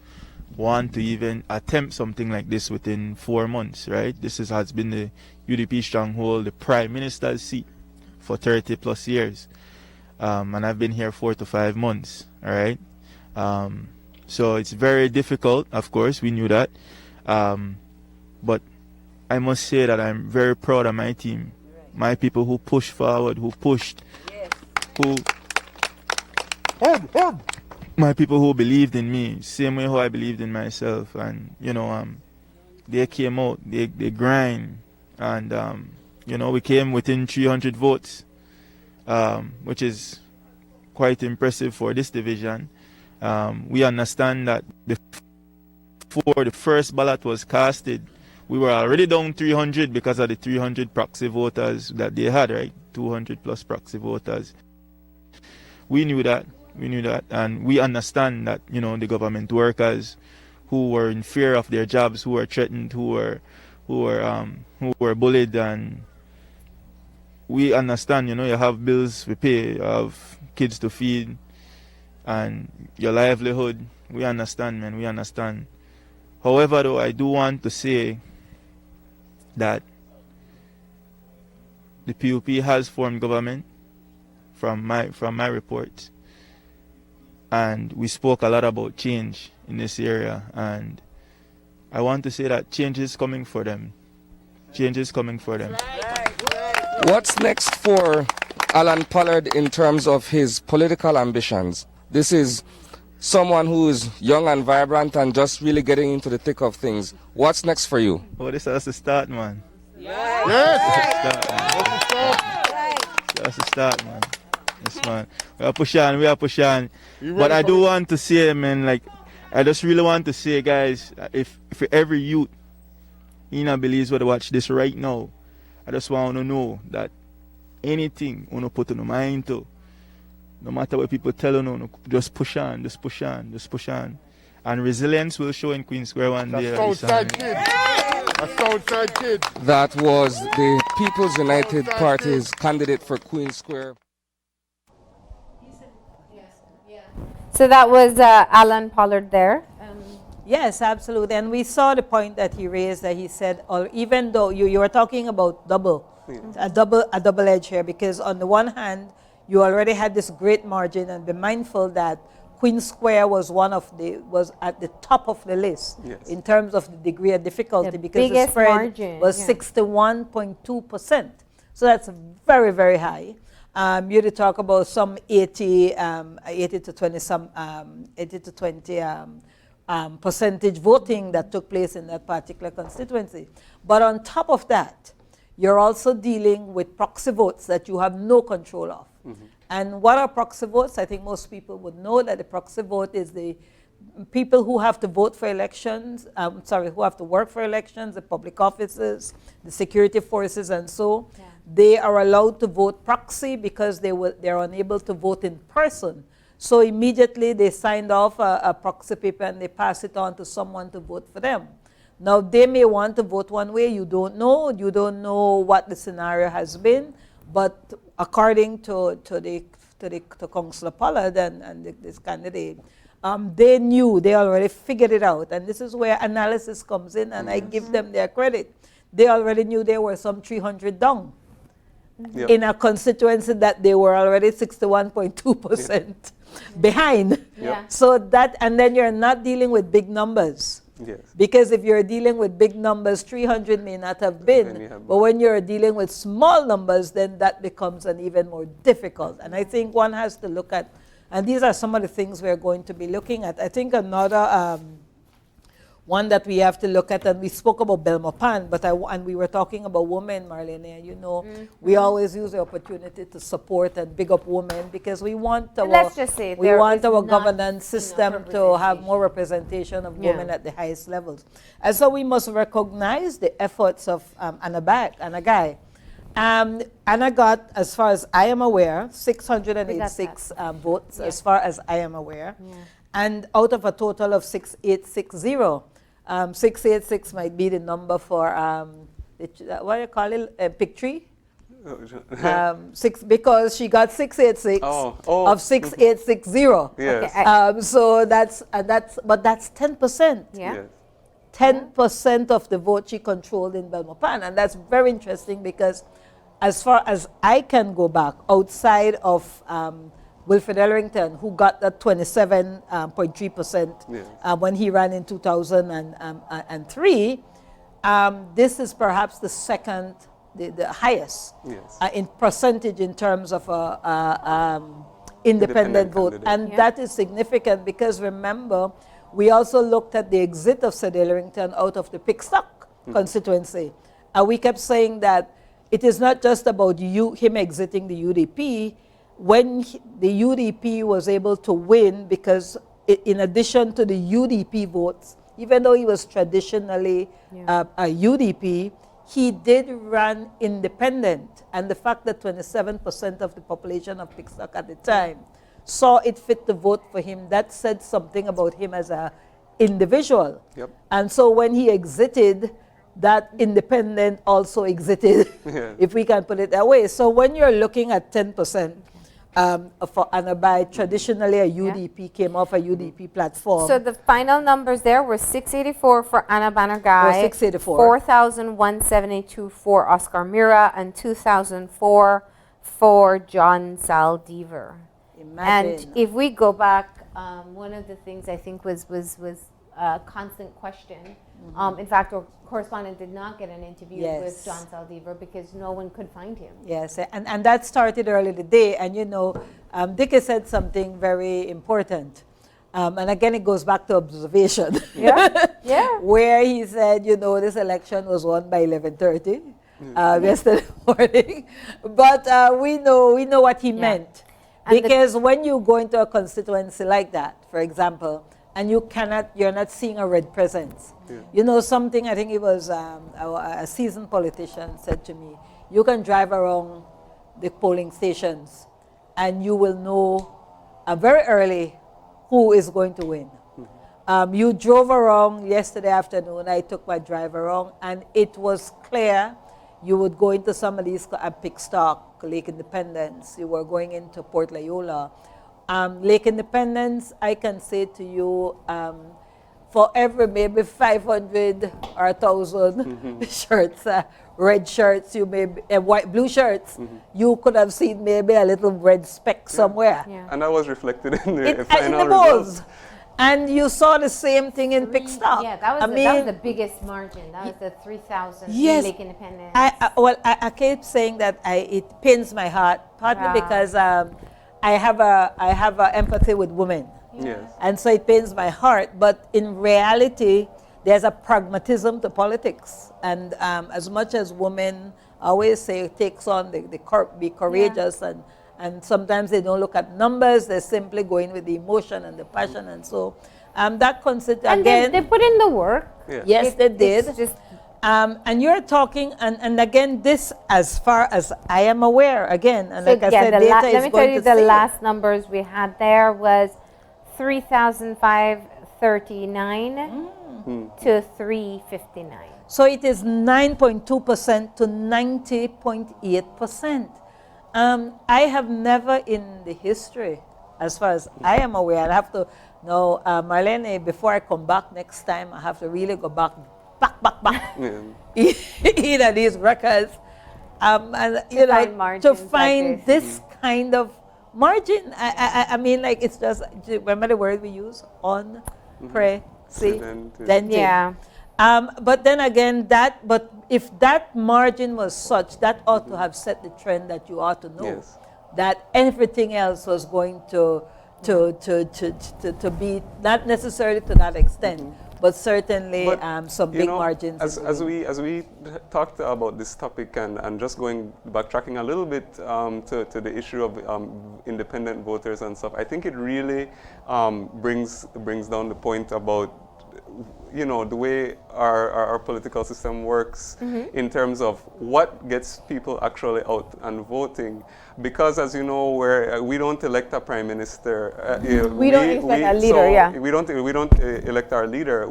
Speaker 6: want to even attempt something like this within 4 months, right? This has been the UDP stronghold, the Prime Minister's seat for 30 plus years. And I've been here 4 to 5 months, all right? So it's very difficult, of course, we knew that. But I must say that I'm very proud of my team. My people who pushed forward, who pushed, my people who believed in me, same way how I believed in myself. And, they came out, they grind. And, we came within 300 votes, which is quite impressive for this division. We understand that before the first ballot was casted, we were already down 300 because of the 300 proxy voters that they had, right? 200 plus proxy voters. We knew that, and we understand that, the government workers who were in fear of their jobs, who were threatened, who were bullied, and we understand, you have bills we pay, you have kids to feed, and your livelihood. We understand, man, we understand. However, though, I do want to say that the PUP has formed government from my reports, and we spoke a lot about change in this area, and I want to say that change is coming for them. Change is coming for them.
Speaker 20: What's next for Alan Pollard in terms of his political ambitions? This is someone who is young and vibrant and just really getting into the thick of things. What's next for you?
Speaker 6: Oh, this is the start, man.
Speaker 20: Yes.
Speaker 6: That's the start, man. Yes, man. We are push on. But I do want to say, man, I just really want to say, guys, if every youth in Belize would watch this right now, I just want to know that anything you put in your mind to, no matter what people tell you, just push on. And resilience will show in Queen Square one day.
Speaker 13: Southside kid. A Southside kid.
Speaker 20: That was the People's United Party's candidate for Queen Square.
Speaker 2: So that was Alan Pollard there.
Speaker 17: Yes, absolutely. And we saw the point that he raised, that he said, or even though you were talking about a double edge here, because on the one hand, you already had this great margin, and be mindful that Queen Square was was at the top of the list in terms of the degree of difficulty, because the spread margin, was 61.2%. So that's very, very high. You did talk about some 80 to 20 percentage voting that took place in that particular constituency. But on top of that, you're also dealing with proxy votes that you have no control of. And what are proxy votes? I think most people would know that the proxy vote is the people who have to vote for elections, who have to work for elections, the public officers, the security forces, and so. Yeah. They are allowed to vote proxy because they're unable to vote in person. So immediately they signed off a proxy paper and they pass it on to someone to vote for them. Now they may want to vote one way, you don't know what the scenario has been, but according to Councillor Pollard and this candidate, they already figured it out, and this is where analysis comes in, and I give them their credit. They already knew there were some 300 down. Yep. In a constituency that they were already 61.2% behind. Yep. So that, and then you're not dealing with big numbers. Yes. Because if you're dealing with big numbers, 300 may not have been. But when you're dealing with small numbers, then that becomes an even more difficult. And I think one has to look at, and these are some of the things we're going to be looking at. I think another one that we have to look at, and we spoke about Belmopan, and we were talking about women, Marlene. You know, we always use the opportunity to support and big up women because we want our governance system to have more representation of women at the highest levels. And so we must recognize the efforts of Anna Guy. Anna got, as far as I am aware, 686 votes, as far as I am aware. Yeah. And out of a total of 6860. 686 might be the number for, what do you call it, pick tree? Because she got 686 of 6860. Yes. Okay. So that's 10%. Yeah. Yes. 10% of the vote she controlled in Belmopan. And that's very interesting because as far as I can go back, outside of Wilfred Ellerington, who got that 27.3% when he ran in 2003. This is perhaps the second, the highest in percentage in terms of independent vote. And that is significant because remember, we also looked at the exit of Sir Ellerington out of the Pickstock constituency. And we kept saying that it is not just about him exiting the UDP. When the UDP was able to win, because in addition to the UDP votes, even though he was traditionally a UDP, he did run independent. And the fact that 27% of the population of Pickstock at the time saw it fit to vote for him, that said something about him as an individual. Yep. And so when he exited, that independent also exited, if we can put it that way. So when you're looking at 10%, for Anabai, traditionally a UDP came off a UDP platform.
Speaker 2: So the final numbers there were 684 for Anna Banergai, 4,172 for Oscar Mira, and 2,004 for John Zaldivar. And if we go back, one of the things I think was a constant question. In fact, our correspondent did not get an interview with John Zaldivar because no one could find him.
Speaker 17: Yes, and that started early today. And you know, Dick has said something very important. And again, it goes back to observation. Where he said, you know, this election was won by 11:30 yesterday morning. But we know what he meant. Because when you go into a constituency like that, for example, and you're not seeing a red presence. You know something, I think it was a seasoned politician said to me, you can drive around the polling stations and you will know very early who is going to win. You drove around yesterday afternoon. I took my drive around, and it was clear. You would go into some of these pick stock, Lake Independence. You were going into Port Loyola. Lake Independence, I can say to you, for every maybe 500 or 1,000 shirts, red shirts, you maybe blue shirts, you could have seen maybe a little red speck somewhere.
Speaker 1: Yeah. And that was reflected in the final
Speaker 17: in the
Speaker 1: results.
Speaker 17: And you saw the same thing in pick stock.
Speaker 2: Yeah, that was the biggest margin. That was the 3,000
Speaker 17: yes,
Speaker 2: Lake Independence.
Speaker 17: I keep saying that it pains my heart, partly because I have a empathy with women.
Speaker 1: Yes.
Speaker 17: And so it pains my heart, but in reality, there's a pragmatism to politics. And as much as women always say it takes on be courageous, and sometimes they don't look at numbers, they're simply going with the emotion and the passion. And so that concept, again.
Speaker 2: They put in the work.
Speaker 1: Yeah.
Speaker 17: Yes, they did. And you're talking, and again, this, as far as I am aware, again, and
Speaker 2: so
Speaker 17: like I said, data
Speaker 2: let
Speaker 17: is
Speaker 2: me
Speaker 17: going
Speaker 2: tell you
Speaker 17: to
Speaker 2: the
Speaker 17: see
Speaker 2: last numbers we had there was 3,539 to 359.
Speaker 17: So it is 9.2% to 90.8%. I have never in the history, as far as I am aware, I have to know, Marlene, before I come back next time, I have to really go back. Either these records, and to find this kind of margin. I mean, like, it's just, remember the word we use? Unprecedented.
Speaker 2: Yeah.
Speaker 17: But then again, but if that margin was such, that ought to have set the trend that you ought to know that everything else was going to be, not necessarily to that extent, but certainly some big margins.
Speaker 1: As we talked about this topic and just backtracking a little bit to the issue of independent voters and stuff, I think it really brings down the point about the way our political system works in terms of what gets people actually out and voting. Because, as you know, we don't elect a prime minister.
Speaker 2: We don't elect a leader.
Speaker 1: We don't elect our leader.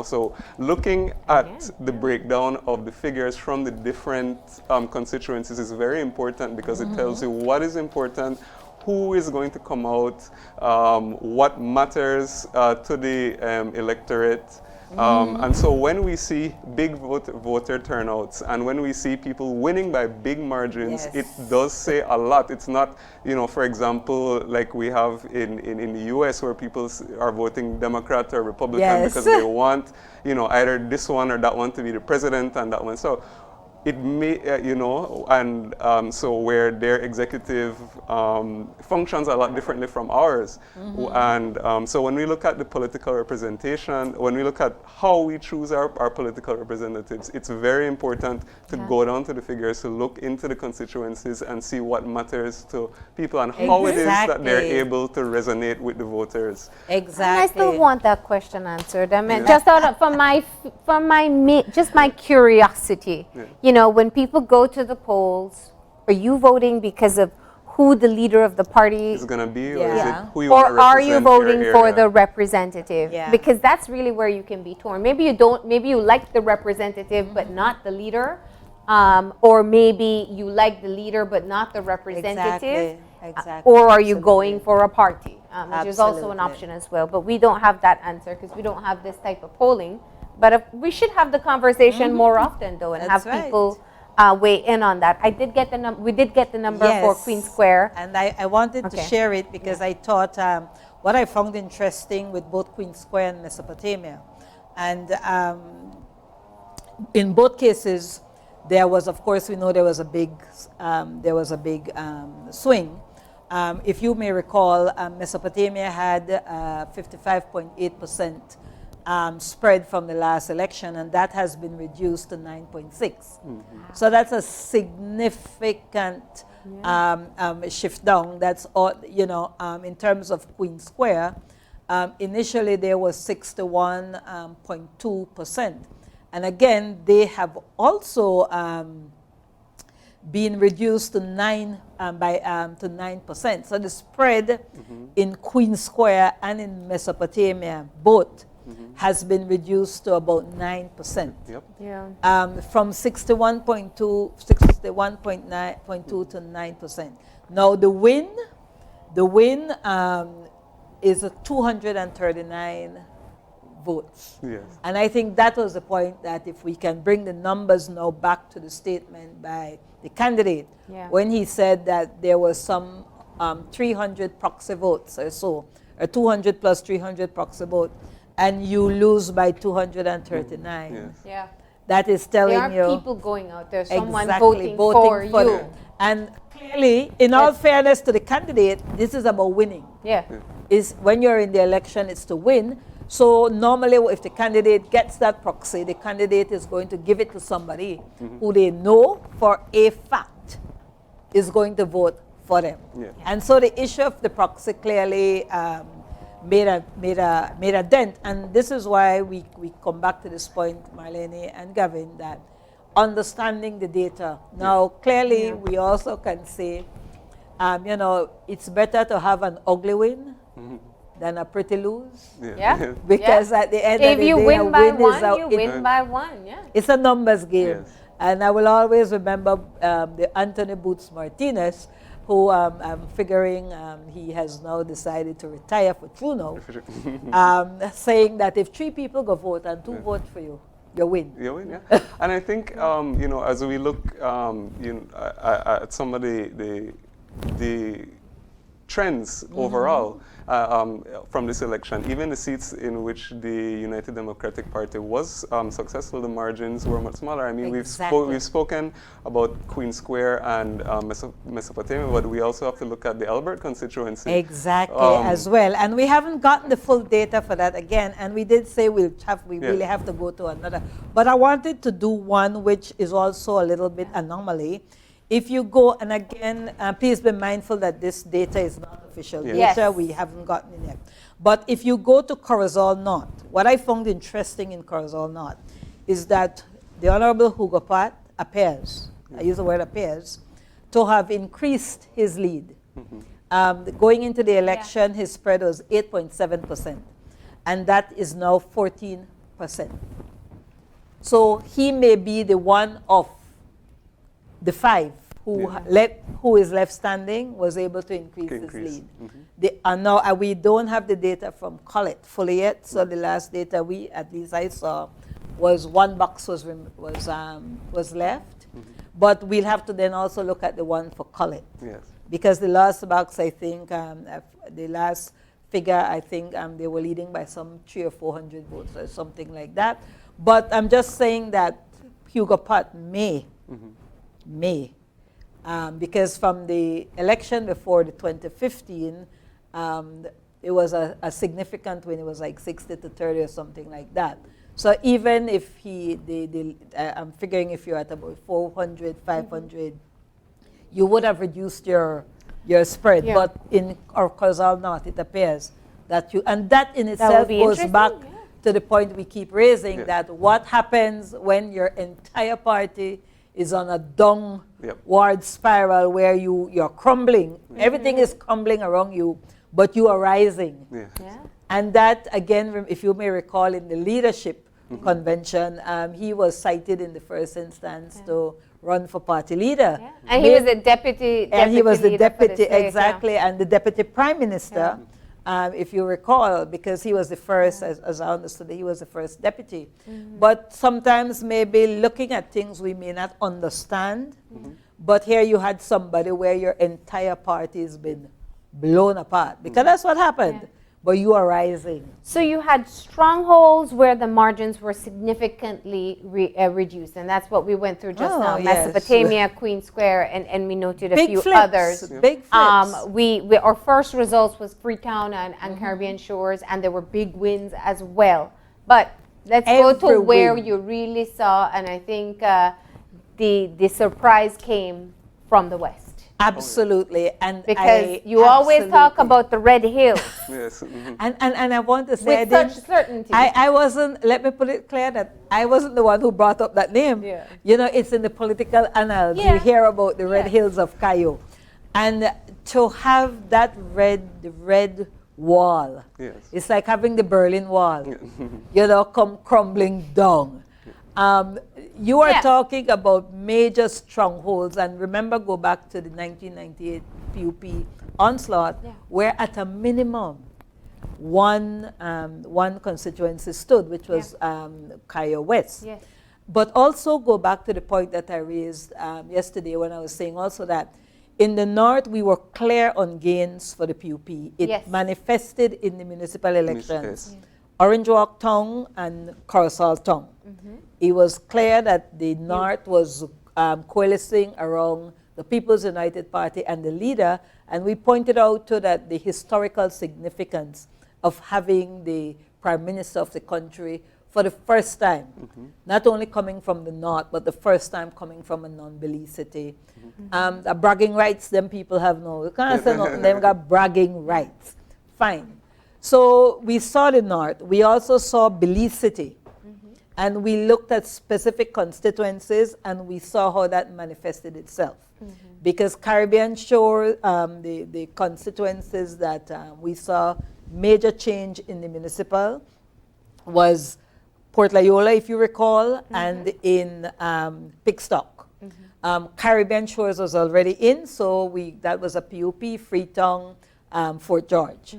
Speaker 1: So looking at the breakdown of the figures from the different constituencies is very important, because it tells you what is important, who is going to come out, what matters to the electorate. And so when we see big voter turnouts, and when we see people winning by big margins, it does say a lot. It's not, for example, like we have in the US, where people are voting Democrat or Republican because they want, either this one or that one to be the president, and that one. So it may, so where their executive functions a lot differently from ours. And so when we look at the political representation, when we look at how we choose our political representatives, it's very important to go down to the figures, to look into the constituencies and see what matters to people and how it is that they're able to resonate with the voters.
Speaker 17: Exactly.
Speaker 2: And I still want that question answered. I mean, just from my curiosity, when people go to the polls, are you voting because of who the leader of the party
Speaker 1: is going to be, or is it who you
Speaker 2: or
Speaker 1: want to represent?
Speaker 2: Are you voting for the representative?
Speaker 17: Yeah.
Speaker 2: Because that's really where you can be torn. Maybe you don't. Maybe you like the representative but not the leader, or maybe you like the leader but not the representative.
Speaker 17: Exactly.
Speaker 2: Or are you going for a party, which is also an option as well. But we don't have that answer because we don't have this type of polling. But we should have the conversation more often, though, and have people weigh in on that. We did get the number for Queen Square.
Speaker 17: And I wanted to share it because I thought what I found interesting with both Queen Square and Mesopotamia. And in both cases, there was, of course, we know there was a big swing. If you may recall, Mesopotamia had 55.8% spread from the last election, and that has been reduced to 9.6. So that's a significant shift down. That's all, in terms of Queen Square. Initially, there was 61.2%. And again, they have also being reduced to 9%. So the spread in Queen Square and in Mesopotamia, both, has been reduced to about 9%.
Speaker 1: Yep.
Speaker 2: Yeah.
Speaker 17: From 61.2 to 9%. Now the win is 239 votes.
Speaker 1: Yes.
Speaker 17: And I think that was the point, that if we can bring the numbers now back to the statement by the candidate, when he said that there was some 300 proxy votes or so, or 200 plus 300 proxy votes, and you lose by 239.
Speaker 1: Yes.
Speaker 2: Yeah.
Speaker 17: That is telling
Speaker 2: there are people going out there, someone voting for you.
Speaker 17: them. And clearly, in all fairness to the candidate, this is about winning.
Speaker 2: Yeah.
Speaker 17: Is when you're in the election, it's to win. So normally, if the candidate gets that proxy, the candidate is going to give it to somebody who they know for a fact is going to vote for them.
Speaker 1: Yeah.
Speaker 17: And so the issue of the proxy clearly made a dent. And this is why we come back to this point, Marlene and Gavin, that understanding the data. Now, clearly, we also can say, it's better to have an ugly win than a pretty lose.
Speaker 2: Yeah.
Speaker 17: Because at the end of the day,
Speaker 2: if you win by one,
Speaker 17: you
Speaker 2: win by one. Yeah.
Speaker 17: It's a numbers game.
Speaker 1: Yes.
Speaker 17: And I will always remember the Anthony Boots Martinez, who I'm figuring he has now decided to retire for true now, saying that if 3 people go vote and 2 vote for you, you win.
Speaker 1: You win, yeah. And I think, as we look at some of the trends overall from this election, even the seats in which the United Democratic Party was successful, the margins were much smaller. I mean, we've spoken about Queen Square and Mesopotamia, but we also have to look at the Albert constituency.
Speaker 17: Exactly, as well. And we haven't gotten the full data for that again. And we did say we really have to go to another. But I wanted to do one which is also a little bit anomaly. If you go, and again, please be mindful that this data is not official data. We haven't gotten it yet. But if you go to Corozal North, what I found interesting in Corozal North is that the Honorable Hugo Pat appears, I use the word appears, to have increased his lead. Going into the election, his spread was 8.7%, and that is now 14%. So he may be the one of the 5 who is left standing was able to increase his lead. Now we don't have the data from Collett fully yet. So the last data at least I saw, was 1 box was left. But we'll have to then also look at the one for Collett.
Speaker 1: Yes.
Speaker 17: Because the last box, I think, the last figure, I think they were leading by some 300 or 400 votes or something like that. But I'm just saying that Hugo Pat may, because from the election before the 2015, it was a significant win. It was like 60 to 30 or something like that. So even if I'm figuring if you're at about 400, 500, you would have reduced your spread. But in Corozal North, it appears that and that in itself goes back to the point we keep raising, that what happens when your entire party is on a downward spiral where you're crumbling. Everything is crumbling around you, but you are rising. And that, again, if you may recall, in the leadership convention, he was cited in the first instance to run for party leader.
Speaker 2: And he was the deputy
Speaker 17: And he was the
Speaker 2: leader for
Speaker 17: deputy,
Speaker 2: state,
Speaker 17: exactly, and the deputy prime minister. If you recall, because he was the first, as I understood, he was the first deputy. But sometimes maybe looking at things we may not understand, but here you had somebody where your entire party has been blown apart, because that's what happened. But you are rising.
Speaker 2: So you had strongholds where the margins were significantly reduced, and that's what we went through just now. Mesopotamia, Queen Square, and we noted a few others.
Speaker 17: Big flips.
Speaker 2: We our first results was Freetown and Caribbean Shores, and there were big wins as well. But let's go to where you really saw, and I think the surprise came from the West.
Speaker 17: Absolutely. And
Speaker 2: because you always talk about the Red Hills.
Speaker 1: Yes.
Speaker 17: And I want to say,
Speaker 2: with such certainty.
Speaker 17: I wasn't, let me put it clear that I wasn't the one who brought up that name.
Speaker 2: Yeah.
Speaker 17: You know, it's in the political annals. You hear about the Red Hills of Cayo. And to have that red wall, it's like having the Berlin Wall, you know, come crumbling down. You are talking about major strongholds, and remember, go back to the 1998 PUP onslaught, where at a minimum, one constituency stood, which was Cayo West.
Speaker 2: Yes.
Speaker 17: But also go back to the point that I raised yesterday when I was saying also that in the north, we were clear on gains for the PUP. It manifested in the municipal elections. Orange Walk Town and Coruscant Town. It was clear that the North was coalescing around the People's United Party and the leader, and we pointed out to that the historical significance of having the Prime Minister of the country for the first time, not only coming from the North, but the first time coming from a non-Belize city. The bragging rights them people have now. You can't say nothing, them got bragging rights. Fine. So we saw the North. We also saw Belize City. And we looked at specific constituencies, and we saw how that manifested itself. Because Caribbean Shore, the constituencies that we saw major change in the municipal was Port Loyola, if you recall, and in Pickstock. Caribbean Shores was already in, so that was a PUP, Freetown, Fort George.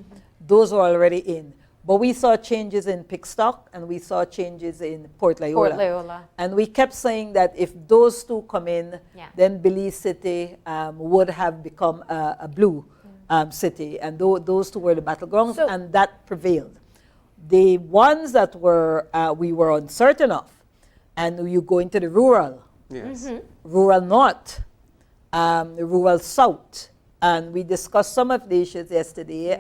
Speaker 17: Those were already in. But we saw changes in Pickstock, and we saw changes in Port Loyola. And we kept saying that if those two come in, then Belize City would have become a blue city. And those two were the battlegrounds, and that prevailed. The ones that we were uncertain of, and you go into the rural, rural north, rural south, and we discussed some of the issues yesterday.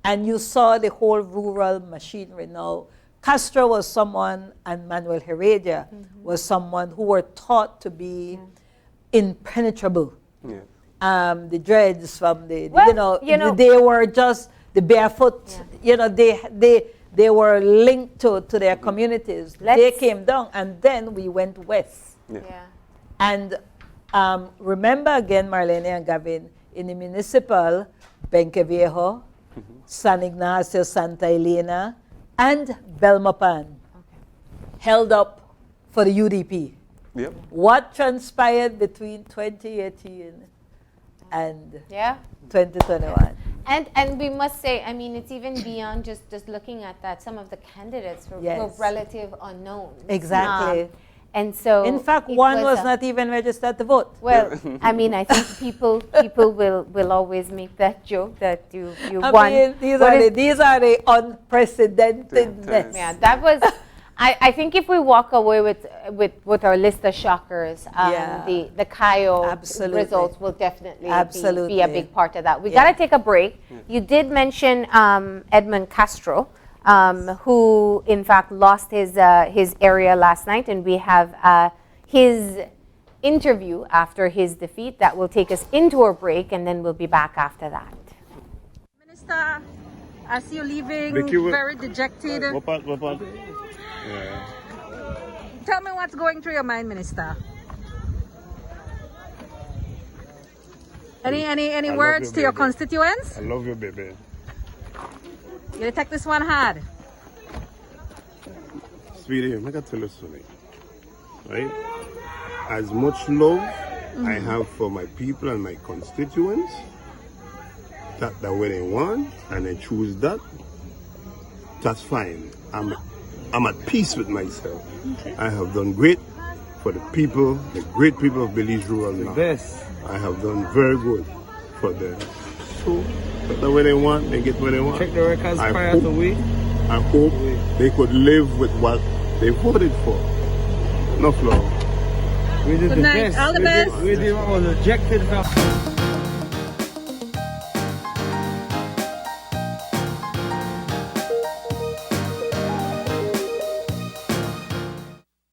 Speaker 17: And you saw the whole rural machinery. Now, Castro was someone, and Manuel Heredia was someone who were thought to be impenetrable. The dreads from they were just the barefoot. You know, they were linked to their communities. They came down, and then we went west. And remember again, Marlene and Gavin, in the municipal, Benqueviejo, San Ignacio, Santa Elena, and Belmopan held up for the UDP. What transpired between 2018 and 2021?
Speaker 2: And we must say, I mean, it's even beyond just looking at that. Some of the candidates were relative unknowns.
Speaker 17: Exactly.
Speaker 2: And so,
Speaker 17: in fact, one was not even registered to vote.
Speaker 2: Well, I mean, I think people will always make that joke that you
Speaker 17: I
Speaker 2: won.
Speaker 17: mean, these are the unprecedentedness.
Speaker 2: Yeah, that was. I think if we walk away with our list of shockers, the Cayo results will definitely be a big part of that. We got to take a break. You did mention Edmund Castro, who in fact lost his area last night, and we have his interview after his defeat that will take us into a break, and then we'll be back after that.
Speaker 4: Minister, I see you leaving very dejected. Tell me what's going through your mind, Minister. Any words to your constituents?
Speaker 22: I love you, baby.
Speaker 4: You take this one hard.
Speaker 22: Sweetie, I'm gonna tell you something. Right? As much love I have for my people and my constituents, that way they want, and they choose that, that's fine. I'm at peace with myself. Okay. I have done great for the people, the great people of Belize Rural now. I have done very good for them. So, the way they want, they get what they want.
Speaker 12: Check the records prior to we.
Speaker 22: I hope they could live with what they voted for. No flaw.
Speaker 12: We did
Speaker 4: Good night. All the best.
Speaker 12: We did what was rejected from.